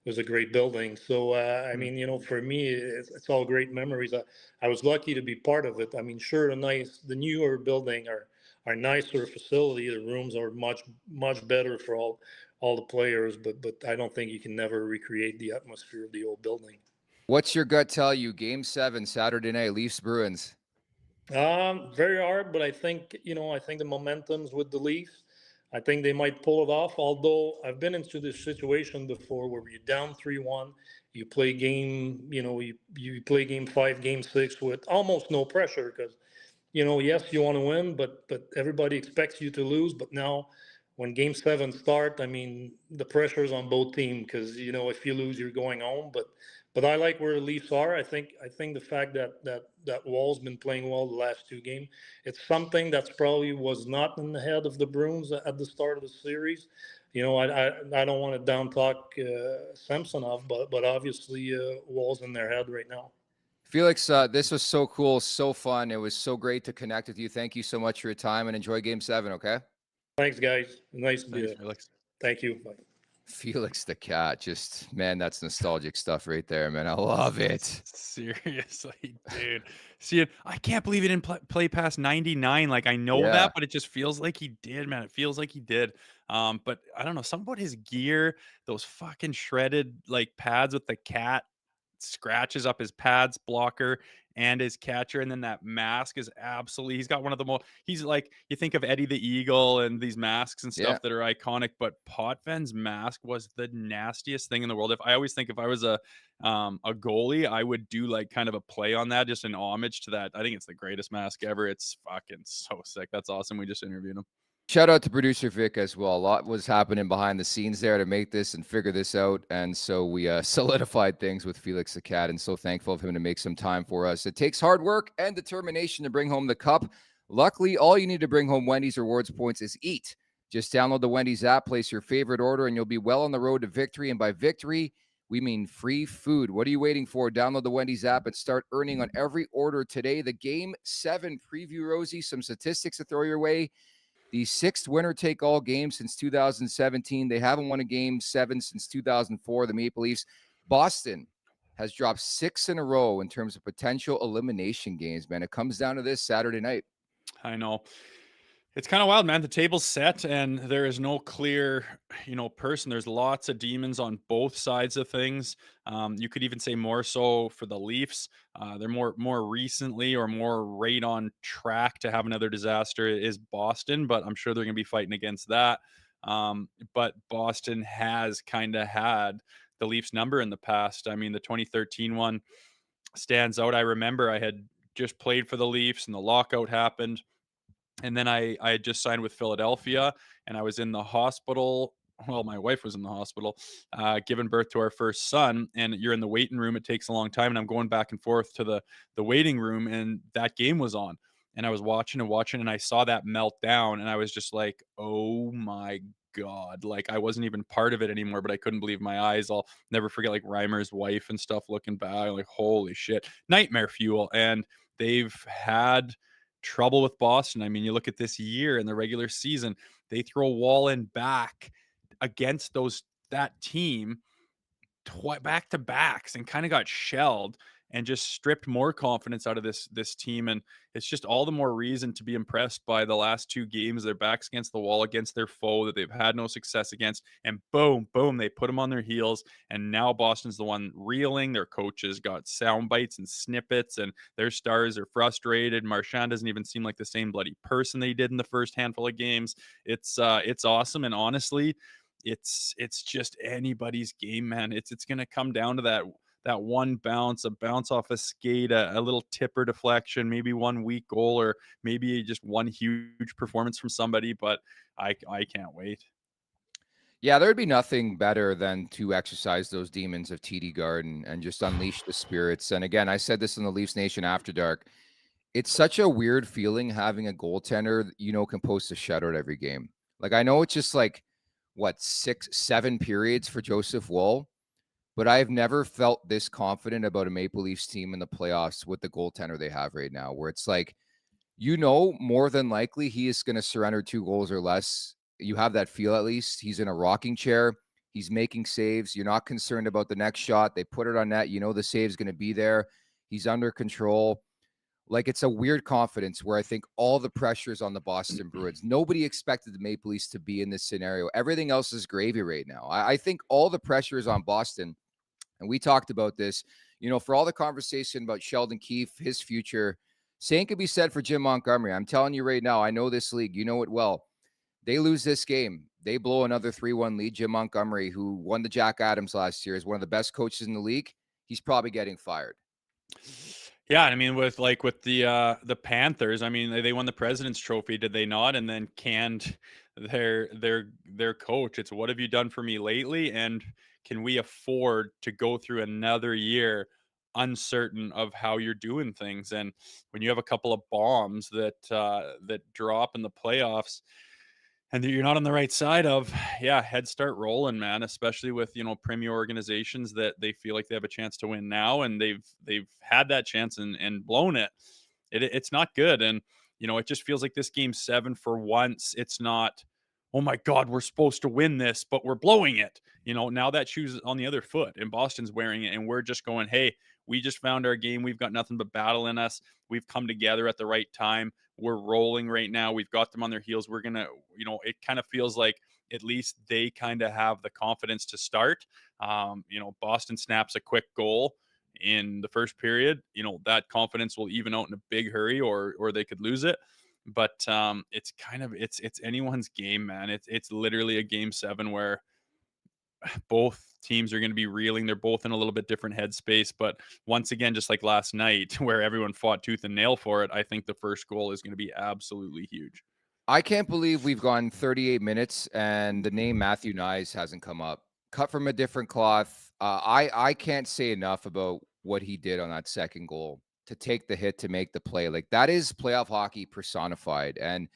was a great building. So I mean, for me, it's all great memories. I was lucky to be part of it. I mean, sure, the newer building are nicer facility. The rooms are much better for all the players, but I don't think you can never recreate the atmosphere of the old building. What's your gut tell you? Game 7, Saturday night, Leafs Bruins. Very hard, but I think the momentum's with the Leafs. I think they might pull it off. Although I've been into this situation before where you're down 3-1, you play you play Game 5, Game 6 with almost no pressure because yes, you want to win, but everybody expects you to lose. But now, when Game 7 start, I mean, the pressure's on both teams because if you lose, you're going home. But I like where the Leafs are. I think the fact that Woll's been playing well the last two games, it's something that's probably was not in the head of the Bruins at the start of the series. I don't want to down talk Samsonov, but obviously Woll's in their head right now. Felix, this was so cool, so fun. It was so great to connect with you. Thank you so much for your time and enjoy Game 7, okay? Thanks, guys. Nice to be Thanks, here. Felix. Thank you. Bye. Felix the Cat, just, man, that's nostalgic stuff right there, man. I love it. Seriously, dude. See, I can't believe he didn't play past 99. Like, I know Yeah. that, but it just feels like he did, man. It feels like he did. But I don't know, something about his gear, those fucking shredded like pads with the cat scratches up his pads blocker and his catcher, and then that mask is absolutely, he's got one of the most, he's like, you think of Eddie the Eagle and these masks and stuff Yeah. that are iconic, but Potvin's mask was the nastiest thing in the world. If I was a goalie, I would do like kind of a play on that, just an homage to that. I think it's the greatest mask ever. It's fucking so sick. That's awesome. We just interviewed him. Shout out to producer Vic as well. A lot was happening behind the scenes there to make this and figure this out. And so we solidified things with Felix the Cat, and so thankful of him to make some time for us. It takes hard work and determination to bring home the cup. Luckily, all you need to bring home Wendy's rewards points is eat. Just download the Wendy's app, place your favorite order, and you'll be well on the road to victory. And by victory, we mean free food. What are you waiting for? Download the Wendy's app and start earning on every order today. The Game 7 preview, Rosie, some statistics to throw your way. The 6th winner-take-all game since 2017. They haven't won a Game 7 since 2004, the Maple Leafs. Boston has dropped 6 in a row in terms of potential elimination games, man. It comes down to this Saturday night. I know. It's kind of wild, man. The table's set and there is no clear, person. There's lots of demons on both sides of things. You could even say more so for the Leafs. They're more recently or more right on track to have another disaster is Boston, but I'm sure they're going to be fighting against that. But Boston has kind of had the Leafs number in the past. I mean, the 2013 one stands out. I remember I had just played for the Leafs and the lockout happened. And then I had just signed with Philadelphia and I was in the hospital. Well, my wife was in the hospital, giving birth to our first son. And you're in the waiting room. It takes a long time. And I'm going back and forth to the waiting room. And that game was on. And I was watching and I saw that melt down. And I was just like, oh my God. Like I wasn't even part of it anymore, but I couldn't believe my eyes. I'll never forget like Reimer's wife and stuff looking back. Like, holy shit. Nightmare fuel. And they've had trouble with Boston. I mean, you look at this year in the regular season, they throw Woll in back against that team back to backs and kind of got shelled and just stripped more confidence out of this team. And it's just all the more reason to be impressed by the last 2 games. Their backs against the wall against their foe that they've had no success against. And boom, they put them on their heels. And now Boston's the one reeling. Their coaches got sound bites and snippets and their stars are frustrated. Marchand doesn't even seem like the same bloody person they did in the first handful of games. It's awesome. And honestly, it's just anybody's game, man. It's going to come down to that one bounce, a bounce off a skate, a little tipper deflection, maybe one weak goal, or maybe just one huge performance from somebody. But I can't wait. Yeah, there'd be nothing better than to exercise those demons of TD Garden and just unleash the spirits. And again, I said this in the Leafs Nation After Dark. It's such a weird feeling having a goaltender, can post a shutout every game. Like, I know it's just like, 6, 7 periods for Joseph Woll, but I've never felt this confident about a Maple Leafs team in the playoffs with the goaltender they have right now, where it's like, more than likely he is going to surrender 2 goals or less. You have that feel at least. He's in a rocking chair. He's making saves. You're not concerned about the next shot. They put it on net. The save's going to be there. He's under control. Like, it's a weird confidence where I think all the pressure is on the Boston Bruins. Nobody expected the Maple Leafs to be in this scenario. Everything else is gravy right now. I think all the pressure is on Boston. And we talked about this, for all the conversation about Sheldon Keefe, his future, same could be said for Jim Montgomery. I'm telling you right now, I know this league. You know it well. They lose this game. They blow another 3-1 lead. Jim Montgomery, who won the Jack Adams last year, is one of the best coaches in the league. He's probably getting fired. Yeah, I mean, with the Panthers, I mean, they won the President's Trophy, did they not? And then canned their coach. It's what have you done for me lately? And can we afford to go through another year uncertain of how you're doing things? And when you have a couple of bombs that drop in the playoffs, and you're not on the right side of, heads start rolling, man, especially with, premier organizations that they feel like they have a chance to win now. And they've had that chance and blown it. It's not good. And, it just feels like this game 7 for once. It's not, oh my God, we're supposed to win this, but we're blowing it. Now that shoe's on the other foot and Boston's wearing it. And we're just going, hey, we just found our game. We've got nothing but battle in us. We've come together at the right time. We're rolling right now. We've got them on their heels. We're going to, it kind of feels like at least they kind of have the confidence to start. Boston snaps a quick goal in the first period. That confidence will even out in a big hurry or they could lose it. But it's kind of, it's anyone's game, man. It's literally a game 7 where both teams are going to be reeling. They're both in a little bit different headspace. But once again, just like last night where everyone fought tooth and nail for it, I think the first goal is going to be absolutely huge. I can't believe we've gone 38 minutes and the name Matthew Nyes hasn't come up. Cut from a different cloth. I can't say enough about what he did on that second goal to take the hit to make the play. Like, that is playoff hockey personified. And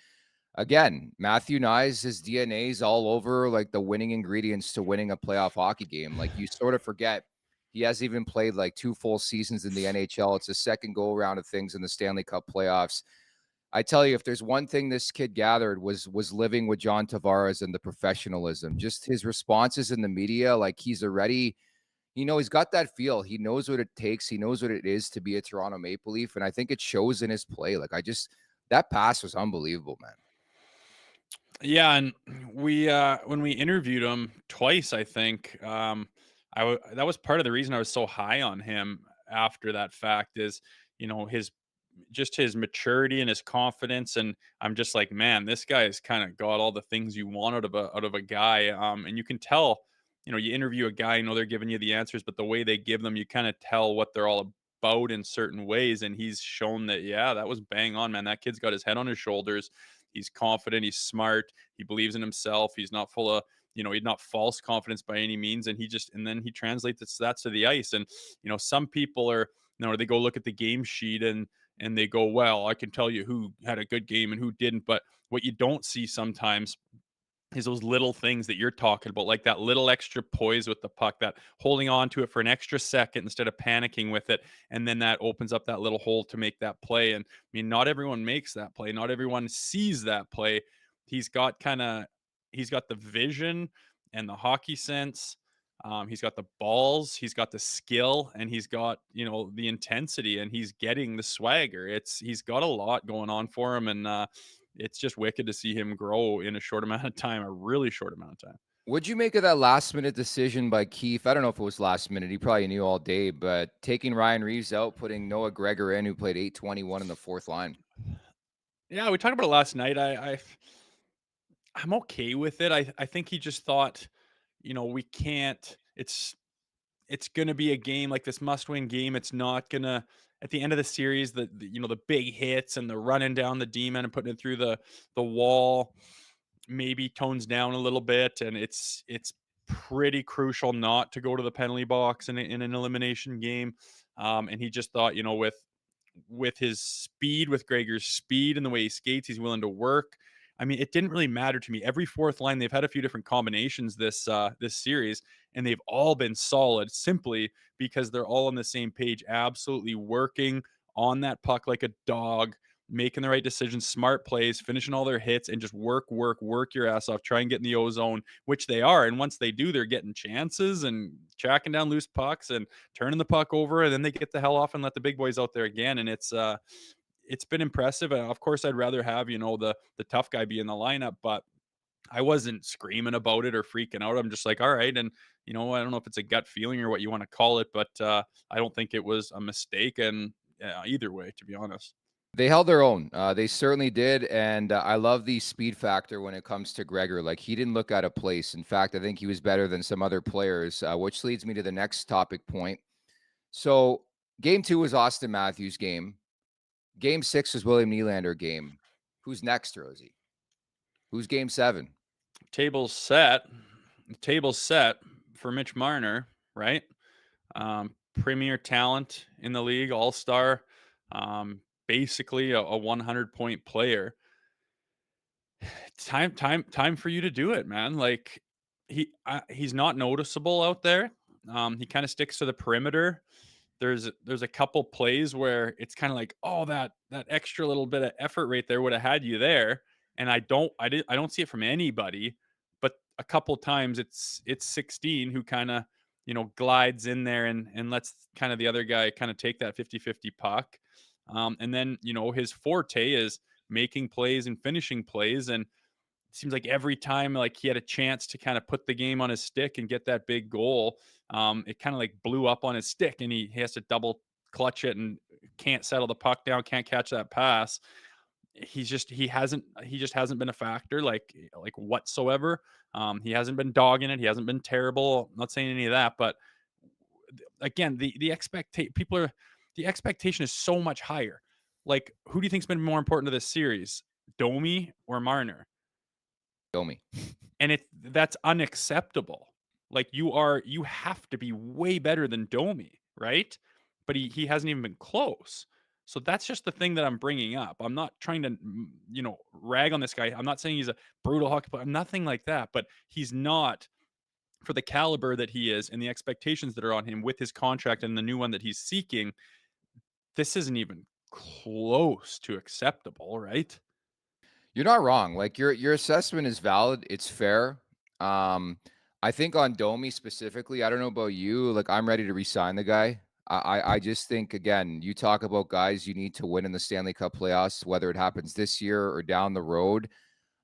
again, Matthew Nyes, his DNA is all over like the winning ingredients to winning a playoff hockey game. Like you sort of forget he hasn't even played like 2 full seasons in the NHL. It's a second go around of things in the Stanley Cup playoffs. I tell you, if there's one thing this kid gathered was living with John Tavares and the professionalism, just his responses in the media, like he's already, he's got that feel. He knows what it takes. He knows what it is to be a Toronto Maple Leaf. And I think it shows in his play. Like that pass was unbelievable, man. Yeah, and we when we interviewed him twice, I think that was part of the reason I was so high on him after that fact is, his maturity and his confidence, and I'm just like, man, this guy has kind of got all the things you want out of a guy, and you can tell, you interview a guy, they're giving you the answers, but the way they give them, you kind of tell what they're all about in certain ways, and he's shown that, yeah, that was bang on, man. That kid's got his head on his shoulders. He's confident. He's smart. He believes in himself. He's not full of, he's not false confidence by any means. And then he translates that to the ice. And, some people are, they go look at the game sheet and they go, well, I can tell you who had a good game and who didn't. But what you don't see sometimes is those little things that you're talking about, like that little extra poise with the puck, that holding on to it for an extra second instead of panicking with it. And then that opens up that little hole to make that play. And I mean, not everyone makes that play. Not everyone sees that play. He's got the vision and the hockey sense. He's got the balls, he's got the skill, and he's got, the intensity, and he's getting the swagger. He's got a lot going on for him. And, it's just wicked to see him grow in a short amount of time, a really short amount of time. What'd you make of that last-minute decision by Keefe? I don't know if it was last minute. He probably knew all day, but taking Ryan Reeves out, putting Noah Gregor in, who played 8:21 in the fourth line. Yeah, we talked about it last night. I'm okay with it. I think he just thought, we can't. It's gonna be a game like this, must-win game. It's not gonna, at the end of the series, the big hits and the running down the D-man and putting it through the wall maybe tones down a little bit, and it's pretty crucial not to go to the penalty box in an elimination game. And he just thought, with his speed, with Gregor's speed and the way he skates, he's willing to work. I mean, it didn't really matter to me. Every fourth line, they've had a few different combinations this series, and they've all been solid simply because they're all on the same page, absolutely working on that puck like a dog, making the right decisions, smart plays, finishing all their hits, and just work your ass off, try and get in the O-zone, which they are. And once they do, they're getting chances and tracking down loose pucks and turning the puck over, and then they get the hell off and let the big boys out there again. And it's been impressive. And of course, I'd rather have, the tough guy be in the lineup, but I wasn't screaming about it or freaking out. I'm just like, all right. And, I don't know if it's a gut feeling or what you want to call it, but I don't think it was a mistake. And either way, to be honest. They held their own. They certainly did. And I love the speed factor when it comes to Gregor. Like, he didn't look out of place. In fact, I think he was better than some other players, which leads me to the next topic point. So game 2 was Austin Matthews' game. Game 6 was William Nylander game. Who's next, Rosie? Who's game 7? Table's set for Mitch Marner, right? Premier talent in the league, all-star, basically a 100-point player. It's time for you to do it, man. Like, he's not noticeable out there. He kind of sticks to the perimeter. There's a couple plays where it's kind of like, oh, that extra little bit of effort right there would have had you there. And I don't see it from anybody, but a couple times it's 16 who kind of, glides in there and lets kind of the other guy kind of take that 50-50 puck. And then, his forte is making plays and finishing plays. And it seems like every time like he had a chance to kind of put the game on his stick and get that big goal, it kind of like blew up on his stick, and he has to double clutch it and can't settle the puck down, can't catch that pass. He just hasn't been a factor like whatsoever. He hasn't been dogging it. He hasn't been terrible. I'm not saying any of that, but again, the expectation is so much higher. Like, who do you think's been more important to this series, Domi or Marner? Domi. And that's unacceptable. Like, you have to be way better than Domi, right? But he hasn't even been close. So that's just the thing that I'm bringing up. I'm not trying to, rag on this guy. I'm not saying he's a brutal hockey player, nothing like that, but he's not, for the caliber that he is and the expectations that are on him with his contract and the new one that he's seeking. This isn't even close to acceptable, right? You're not wrong. Like your assessment is valid. It's fair. Um, I think on Domi specifically, I don't know about you. Like I'm ready to resign the guy. I just think again, you talk about guys you need to win in the Stanley Cup playoffs, whether it happens this year or down the road.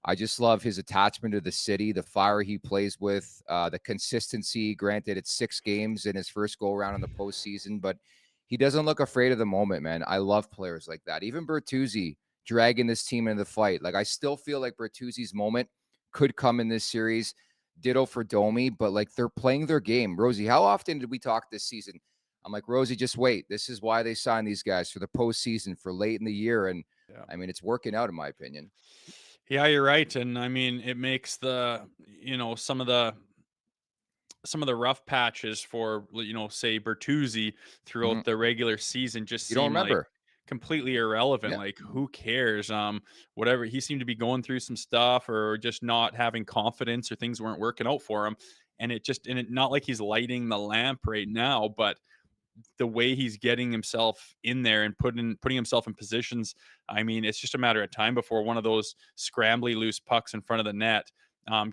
I just love his attachment to the city, the fire he plays with, the consistency. Granted, it's 6 games in his first go around in the postseason, but he doesn't look afraid of the moment, man. I love players like that. Even Bertuzzi dragging this team into the fight. Like I still feel like Bertuzzi's moment could come in this series. Ditto for Domi, but like they're playing their game. Rosie, how often did we talk this season? I'm like, Rosie, just wait. This is why they signed these guys for the postseason, for late in the year. And Yeah. I mean, it's working out in my opinion. Yeah, you're right. And I mean, it makes some of the rough patches for, say Bertuzzi Mhm. throughout the regular season just You don't seem like remember? completely irrelevant. Yeah. Like, who cares? Whatever, he seemed to be going through some stuff or just not having confidence or things weren't working out for him. And it not like he's lighting the lamp right now, but the way he's getting himself in there and putting himself in positions, I mean, it's just a matter of time before one of those scrambly loose pucks in front of the net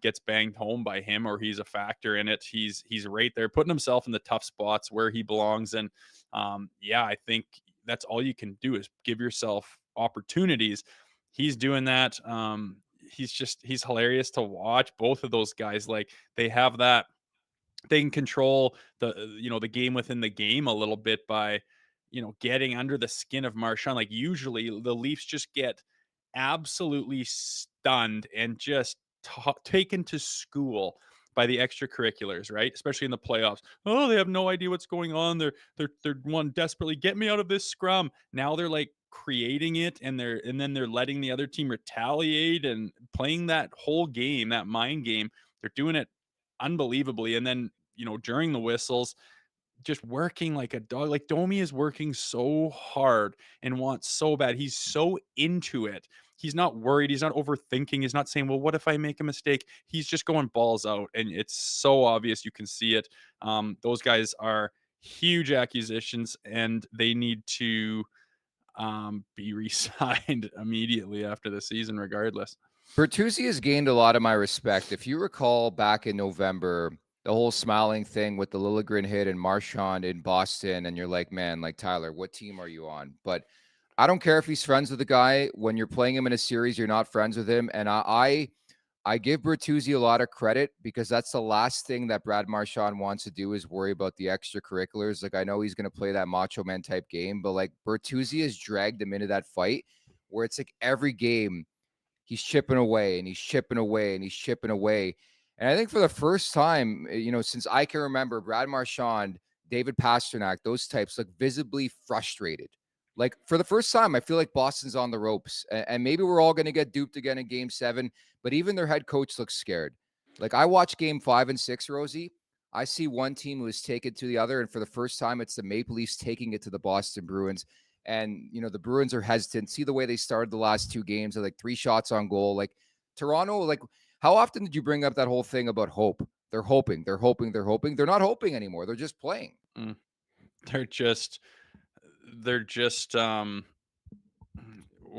gets banged home by him, or he's a factor in it. He's right there, putting himself in the tough spots where he belongs. And yeah, I think that's all you can do is give yourself opportunities. He's doing that. He's hilarious to watch. Both of those guys, like they have that, they can control the game within the game a little bit by getting under the skin of Marchand. Like usually the Leafs just get absolutely stunned and just taken to school by the extracurriculars, right? Especially in the playoffs. Oh, they have no idea what's going on. They're one desperately get me out of this scrum. Now they're like creating it, and then they're letting the other team retaliate and playing that whole game, that mind game. They're doing it unbelievably. And then, during the whistles, just working like a dog. Like Domi is working so hard and wants so bad. He's so into it. He's not worried. He's not overthinking. He's not saying, well, what if I make a mistake? He's just going balls out. And it's so obvious. You can see it. Those guys are huge acquisitions, and they need to be re-signed immediately after the season, regardless. Bertuzzi has gained a lot of my respect. If you recall back in November, the whole smiling thing with the Liljegren hit and Marchand in Boston, and you're like, man, like Tyler, what team are you on? But I don't care if he's friends with the guy. When you're playing him in a series, you're not friends with him. And I give Bertuzzi a lot of credit because that's the last thing that Brad Marchand wants to do is worry about the extracurriculars. Like I know he's going to play that macho man type game, but like Bertuzzi has dragged him into that fight where it's like every game he's chipping away and he's chipping away and he's chipping away. And I think for the first time, since I can remember, Brad Marchand, David Pastrnak, those types look visibly frustrated. Like for the first time, I feel like Boston's on the ropes, and maybe we're all going to get duped again in Game 7. But even their head coach looks scared. Like I watch Game 5 and 6, Rosie. I see one team who is taken to the other, and for the first time, it's the Maple Leafs taking it to the Boston Bruins. And, the Bruins are hesitant. See the way they started the last 2 games, they're like 3 shots on goal. Like Toronto, like how often did you bring up that whole thing about hope? They're hoping, they're hoping, they're hoping. They're not hoping anymore. They're just playing. They're just what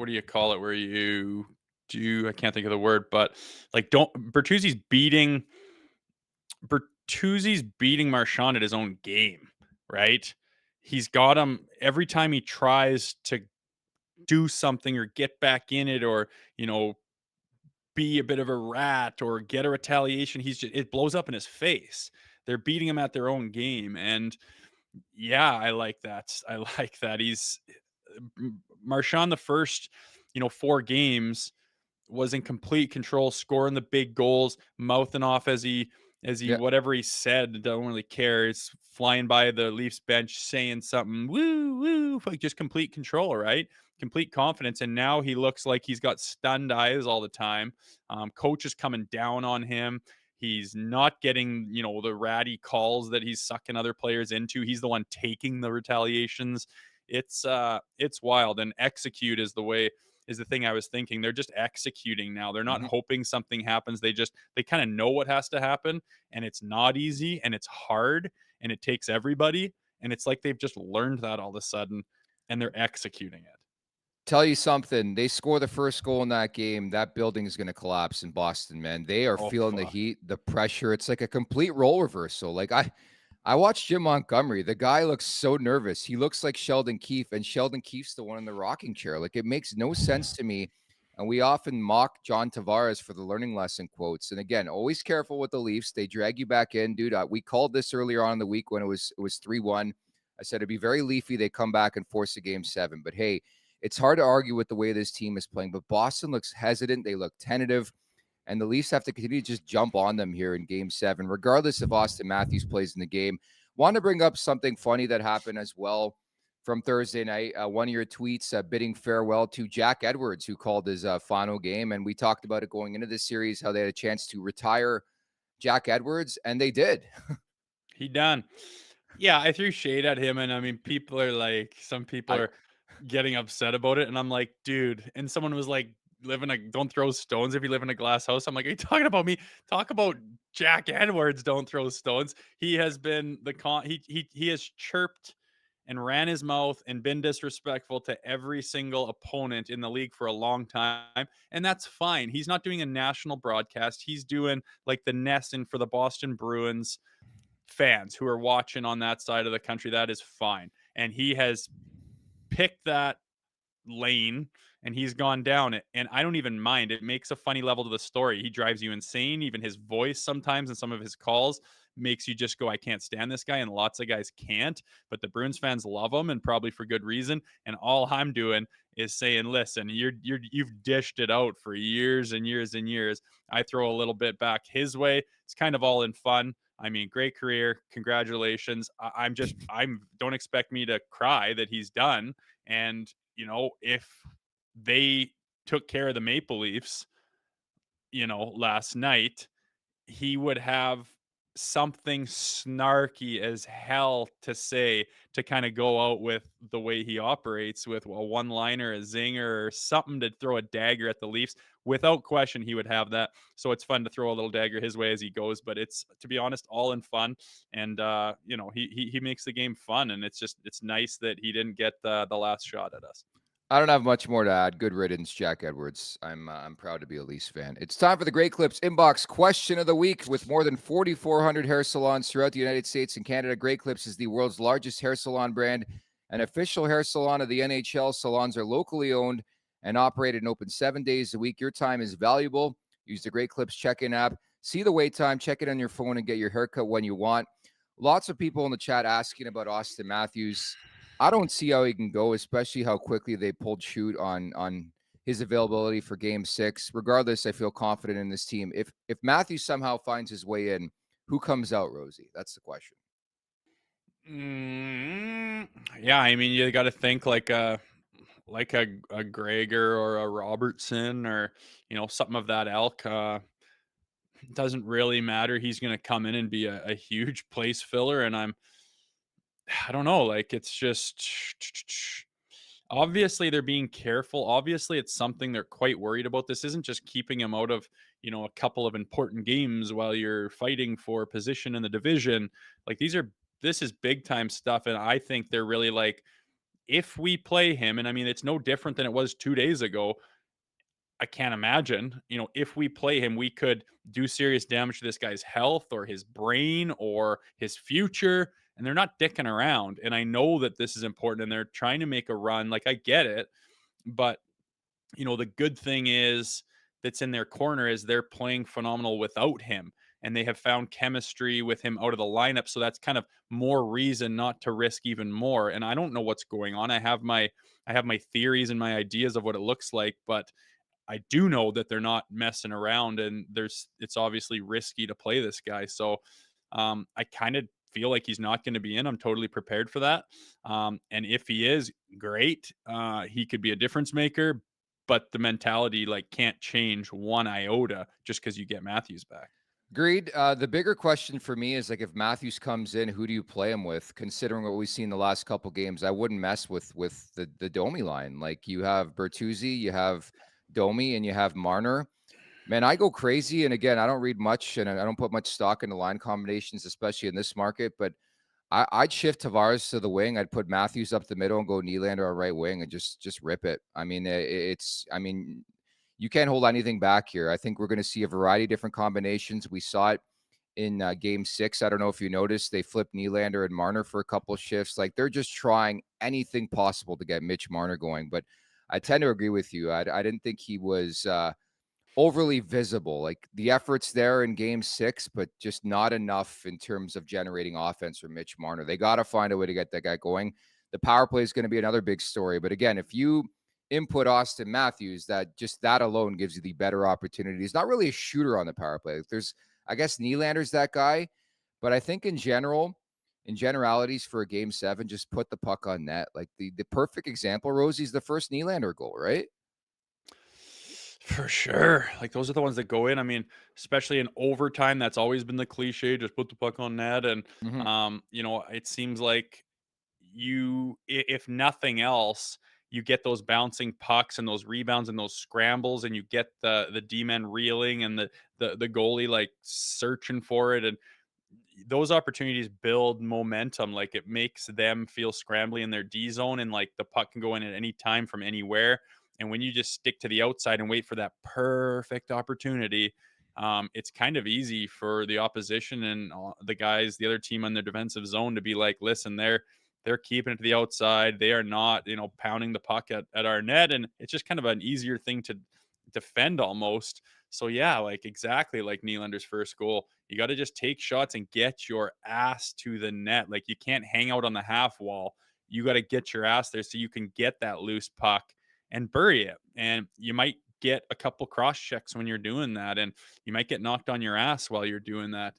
do you call it where you do, I can't think of the word, but like Bertuzzi's beating Marchand at his own game, right? He's got him every time he tries to do something or get back in it, or be a bit of a rat or get a retaliation. It blows up in his face. They're beating him at their own game. And yeah, I like that. I like that. He's Marchand, the first 4 games was in complete control, scoring the big goals, mouthing off as he Yeah. whatever he said, don't really care. It's flying by the Leafs bench saying something, woo, woo, like just complete control, right? Complete confidence. And now he looks like he's got stunned eyes all the time. Coach is coming down on him. He's not getting, the ratty calls that he's sucking other players into. He's the one taking the retaliations. It's wild. And execute is the thing I was thinking. They're just executing now. They're not hoping something happens. They kind of know what has to happen, and it's not easy, and it's hard, and it takes everybody. And it's like they've just learned that all of a sudden, and they're executing it. Tell you something, they score the first goal in that game, that building is going to collapse in Boston, man. They are feeling the heat, the pressure. It's like a complete role reversal. Like I watched Jim Montgomery. The guy looks so nervous. He looks like Sheldon Keefe, and Sheldon Keefe's the one in the rocking chair. Like, it makes no sense to me. And we often mock John Tavares for the learning lesson quotes. And again, always careful with the Leafs. They drag you back in, dude. We called this earlier on in the week when it was 3-1. I said it'd be very Leafy. They come back and force a game 7. But hey, it's hard to argue with the way this team is playing. But Boston looks hesitant. They look tentative. And the Leafs have to continue to just jump on them here in game 7, regardless if Austin Matthews plays in the game. Want to bring up something funny that happened as well from Thursday night. One of your tweets bidding farewell to Jack Edwards, who called his final game. And we talked about it going into this series, how they had a chance to retire Jack Edwards, and they did. He done. Yeah, I threw shade at him, and I mean, people are like, some people are getting upset about it, and I'm like, dude. And someone was like, don't throw stones if you live in a glass house. I'm like, are you talking about me? Talk about Jack Edwards. Don't throw stones. He has been he has chirped and ran his mouth and been disrespectful to every single opponent in the league for a long time, and that's fine. He's not doing a national broadcast. He's doing like the Nesson for the Boston Bruins fans who are watching on that side of the country. That is fine. And he has picked that lane, and he's gone down it. And I don't even mind. It makes a funny level to the story. He drives you insane. Even his voice sometimes and some of his calls makes you just go, I can't stand this guy. And lots of guys can't. But the Bruins fans love him, and probably for good reason. And all I'm doing is saying, listen, you've dished it out for years and years and years. I throw a little bit back his way. It's kind of all in fun. I mean, great career. Congratulations. Don't expect me to cry that he's done. And, if they took care of the Maple Leafs, last night, he would have something snarky as hell to say to kind of go out with the way he operates, with a one-liner, a zinger, or something to throw a dagger at the Leafs. Without question, he would have that. So it's fun to throw a little dagger his way as he goes, but it's, to be honest, all in fun. And he makes the game fun, and it's nice that he didn't get the last shot at us. I don't have much more to add. Good riddance, Jack Edwards. I'm proud to be a Leafs fan. It's time for the Great Clips Inbox Question of the Week. With more than 4,400 hair salons throughout the United States and Canada, Great Clips is the world's largest hair salon brand, an official hair salon of the NHL. Salons are locally owned and operated and open 7 days a week. Your time is valuable. Use the Great Clips check-in app. See the wait time, check it on your phone, and get your haircut when you want. Lots of people in the chat asking about Austin Matthews. I don't see how he can go, especially how quickly they pulled shoot on his availability for game 6. Regardless, I feel confident in this team. If Matthews somehow finds his way in, who comes out, Rosie? That's the question. Yeah, I mean, you got to think like a Gregor or a Robertson, or something of that ilk. It doesn't really matter. He's going to come in and be a huge place filler, and I don't know. Like, it's just, obviously they're being careful. Obviously it's something they're quite worried about. This isn't just keeping him out of, a couple of important games while you're fighting for position in the division. Like, this is big time stuff. And I think they're really like, if we play him, and I mean, it's no different than it was 2 days ago. I can't imagine, if we play him, we could do serious damage to this guy's health or his brain or his future. And they're not dicking around. And I know that this is important, and they're trying to make a run. Like, I get it. But, the good thing is that's in their corner is they're playing phenomenal without him. And they have found chemistry with him out of the lineup. So that's kind of more reason not to risk even more. And I don't know what's going on. I have my theories and my ideas of what it looks like, but I do know that they're not messing around, and it's obviously risky to play this guy. So I kind of feel like he's not going to be in. I'm totally prepared for that. And if he is, great. He could be a difference maker, but the mentality can't change one iota just because you get Matthews back. Agreed. The bigger question for me is like if Matthews comes in, who do you play him with? Considering what we've seen the last couple games, I wouldn't mess with the Domi line. Like you have Bertuzzi, you have Domi, and you have Marner. Man, I go crazy. And again, I don't read much, and I don't put much stock into line combinations, especially in this market. But I'd shift Tavares to the wing. I'd put Matthews up the middle and go Nylander on right wing and just rip it. I mean, you can't hold anything back here. I think we're going to see a variety of different combinations. We saw it in game 6. I don't know if you noticed, they flipped Nylander and Marner for a couple of shifts. Like they're just trying anything possible to get Mitch Marner going. But I tend to agree with you. I didn't think he was overly visible. Like the efforts there in game 6, but just not enough in terms of generating offense for Mitch Marner. They got to find a way to get that guy going. The power play is going to be another big story. But again, if you input Austin Matthews, that alone gives you the better opportunity. He's not really a shooter on the power play. I guess Nylander's that guy, but I think in generalities for a game 7, just put the puck on net. Like the perfect example, Rosie's the first Nylander goal, right? For sure. Like those are the ones that go in. I mean, especially in overtime, that's always been the cliche, just put the puck on net. And it seems like if nothing else, you get those bouncing pucks and those rebounds and those scrambles, and you get the D-men reeling and the goalie like searching for it. And those opportunities build momentum. Like it makes them feel scrambly in their D zone, and like the puck can go in at any time from anywhere. And when you just stick to the outside and wait for that perfect opportunity, it's kind of easy for the opposition and the other team on their defensive zone to be like, listen, they're keeping it to the outside. They are not, pounding the puck at our net. And it's just kind of an easier thing to defend almost. So yeah, like exactly like Nylander's first goal. You got to just take shots and get your ass to the net. Like you can't hang out on the half wall. You got to get your ass there so you can get that loose puck and bury it. And you might get a couple cross checks when you're doing that, and you might get knocked on your ass while you're doing that.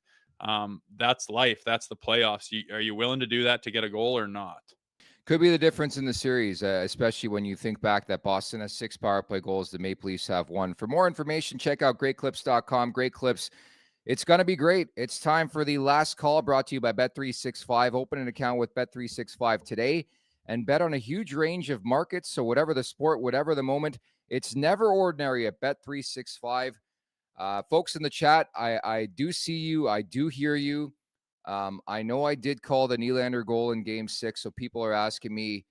That's life. That's the playoffs. Are you willing to do that to get a goal or not? Could be the difference in the series, especially when you think back that Boston has 6 power play goals. The Maple Leafs have 1. For more information, check out greatclips.com. Great Clips. It's going to be great. It's time for the last call, brought to you by Bet365. Open an account with Bet365 today and bet on a huge range of markets. So whatever the sport, whatever the moment, it's never ordinary at Bet365. Folks in the chat, I do see you. I do hear you. I know I did call the Nylander goal in game 6, so people are asking me,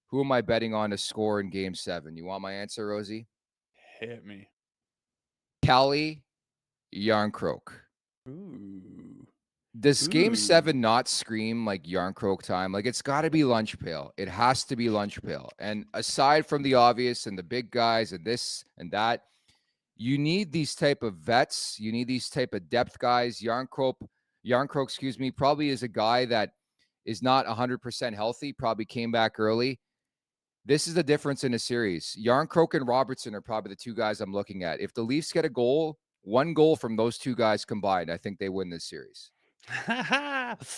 who am I betting on to score in game 7? You want my answer, Rosie? Hit me. Calle Järnkrok. Ooh. Does game 7 not scream like Järnkrok time? Like it's got to be lunch pail. It has to be lunch pail. And aside from the obvious and the big guys and this and that, you need these type of vets. You need these type of depth guys. Järnkrok, probably is a guy that is not 100% healthy, probably came back early. This is the difference in a series. Järnkrok and Robertson are probably the 2 guys I'm looking at. If the Leafs get a goal, 1 goal from those 2 guys combined, I think they win this series.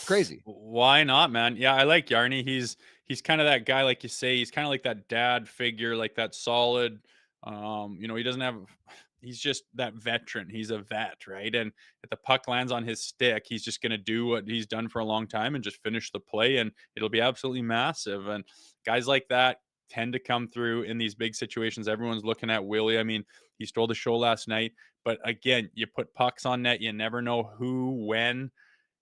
Crazy. Why not, man? Yeah, I like Yarny. He's kind of that guy, like you say. He's kind of like that dad figure, like that solid. He doesn't have. He's just that veteran. He's a vet, right? And if the puck lands on his stick, he's just going to do what he's done for a long time and just finish the play, and it'll be absolutely massive. And guys like that tend to come through in these big situations. Everyone's looking at Willie. I mean, he stole the show last night, but again, you put pucks on net, you never know who, when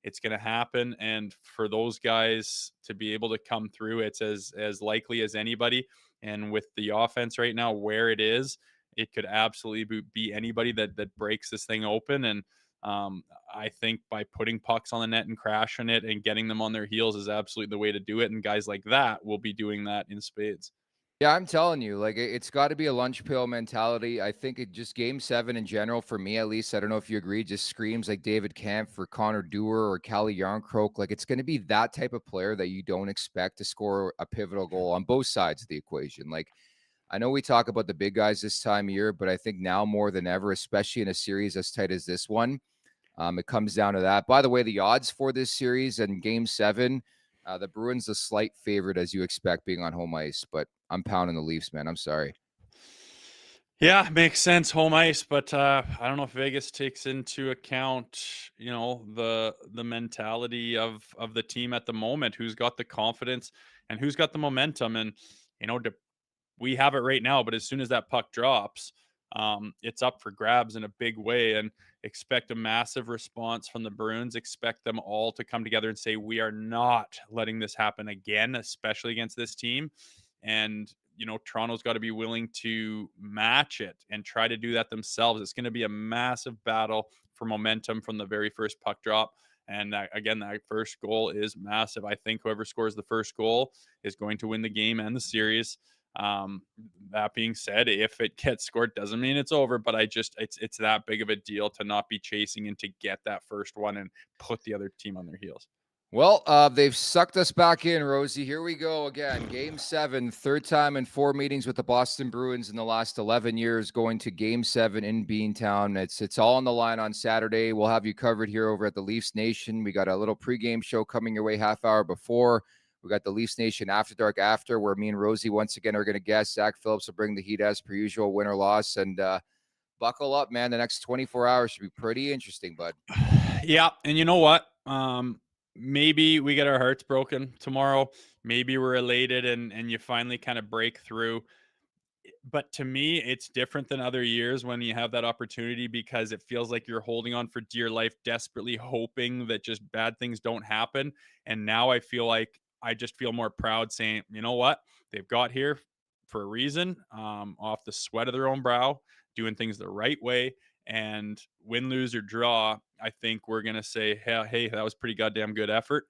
it's going to happen. And for those guys to be able to come through, it's as likely as anybody. And with the offense right now where it is, it could absolutely be anybody that breaks this thing open. And I think by putting pucks on the net and crashing it and getting them on their heels is absolutely the way to do it. And guys like that will be doing that in spades. Yeah, I'm telling you, like it's got to be a lunch pail mentality. I think it just game 7 in general, for me at least, I don't know if you agree, just screams like David Kampf for Connor Dewar or Calle Järnkrok. Like it's going to be that type of player that you don't expect to score a pivotal goal on both sides of the equation. Like I know we talk about the big guys this time of year, but I think now more than ever, especially in a series as tight as this one, it comes down to that. By the way, the odds for this series and game 7, the Bruins a slight favorite as you expect being on home ice, but I'm pounding the Leafs, man. I'm sorry. Yeah, makes sense. Home ice, but I don't know if Vegas takes into account, the mentality of the team at the moment, who's got the confidence and who's got the momentum, and we have it right now. But as soon as that puck drops, it's up for grabs in a big way, and expect a massive response from the Bruins. Expect them all to come together and say, we are not letting this happen again, especially against this team. And Toronto's got to be willing to match it and try to do that themselves. It's going to be a massive battle for momentum from the very first puck drop. And again, that first goal is massive. I think whoever scores the first goal is going to win the game and the series. That being said, if it gets scored, doesn't mean it's over, but it's that big of a deal to not be chasing and to get that first one and put the other team on their heels. Well, they've sucked us back in, Rosie. Here we go again. Game 7, third time in 4 meetings with the Boston Bruins in the last 11 years, going to Game 7 in Beantown. It's all on the line on Saturday. We'll have you covered here over at the Leafs Nation. We got a little pregame show coming your way half hour before. We got the Leafs Nation After Dark after, where me and Rosie once again are going to guess. Zach Phillips will bring the heat as per usual, win or loss. And buckle up, man. The next 24 hours should be pretty interesting, bud. Yeah, and you know what? Maybe we get our hearts broken tomorrow. Maybe we're elated and you finally kind of break through. But to me, it's different than other years when you have that opportunity, because it feels like you're holding on for dear life, desperately hoping that just bad things don't happen. And now I feel like I just feel more proud saying, you know what? They've got here for a reason, off the sweat of their own brow, doing things the right way. And win, lose, or draw, I think we're going to say, hey, that was pretty goddamn good effort.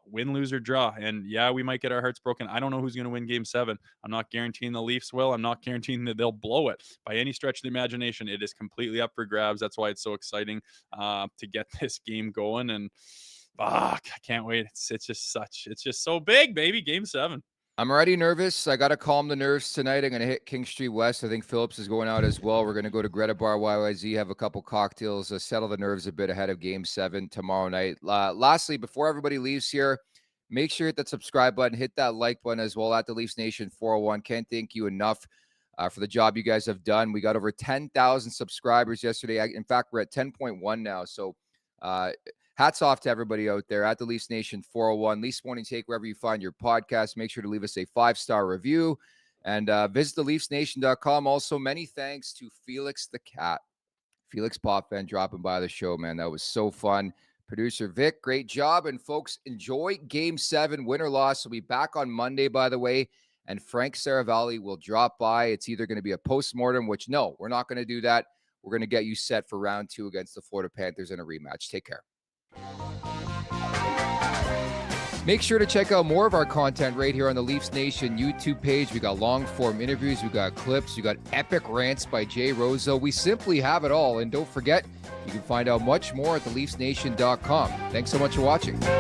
Win, lose, or draw. And yeah, we might get our hearts broken. I don't know who's going to win Game 7. I'm not guaranteeing the Leafs will. I'm not guaranteeing that they'll blow it by any stretch of the imagination. It is completely up for grabs. That's why it's so exciting to get this game going. And I can't wait. It's just so big, baby. Game 7. I'm already nervous. I got to calm the nerves tonight. I'm going to hit King Street West. I think Phillips is going out as well. We're going to go to Greta Bar YYZ, have a couple cocktails, settle the nerves a bit ahead of Game 7 tomorrow night. Lastly, before everybody leaves here, make sure you hit that subscribe button, hit that like button as well at the Leafs Nation 401. Can't thank you enough for the job you guys have done. We got over 10,000 subscribers yesterday. In fact, we're at 10.1 now. So hats off to everybody out there at the Leafs Nation 401. Leafs Morning Take, wherever you find your podcast. Make sure to leave us a 5-star review and visit the LeafsNation.com. Also, many thanks to Felix the Cat, Felix Potvin, dropping by the show, man. That was so fun. Producer Vic, great job. And folks, enjoy Game 7, win or loss. We'll be back on Monday, by the way. And Frank Saravalli will drop by. It's either going to be a postmortem, which no, we're not going to do that. We're going to get you set for round 2 against the Florida Panthers in a rematch. Take care. Make sure to check out more of our content right here on the Leafs Nation YouTube page. We got long-form interviews, we got clips, we got epic rants by Jay Rosehill. We simply have it all. And don't forget, you can find out much more at theleafsnation.com. Thanks so much for watching.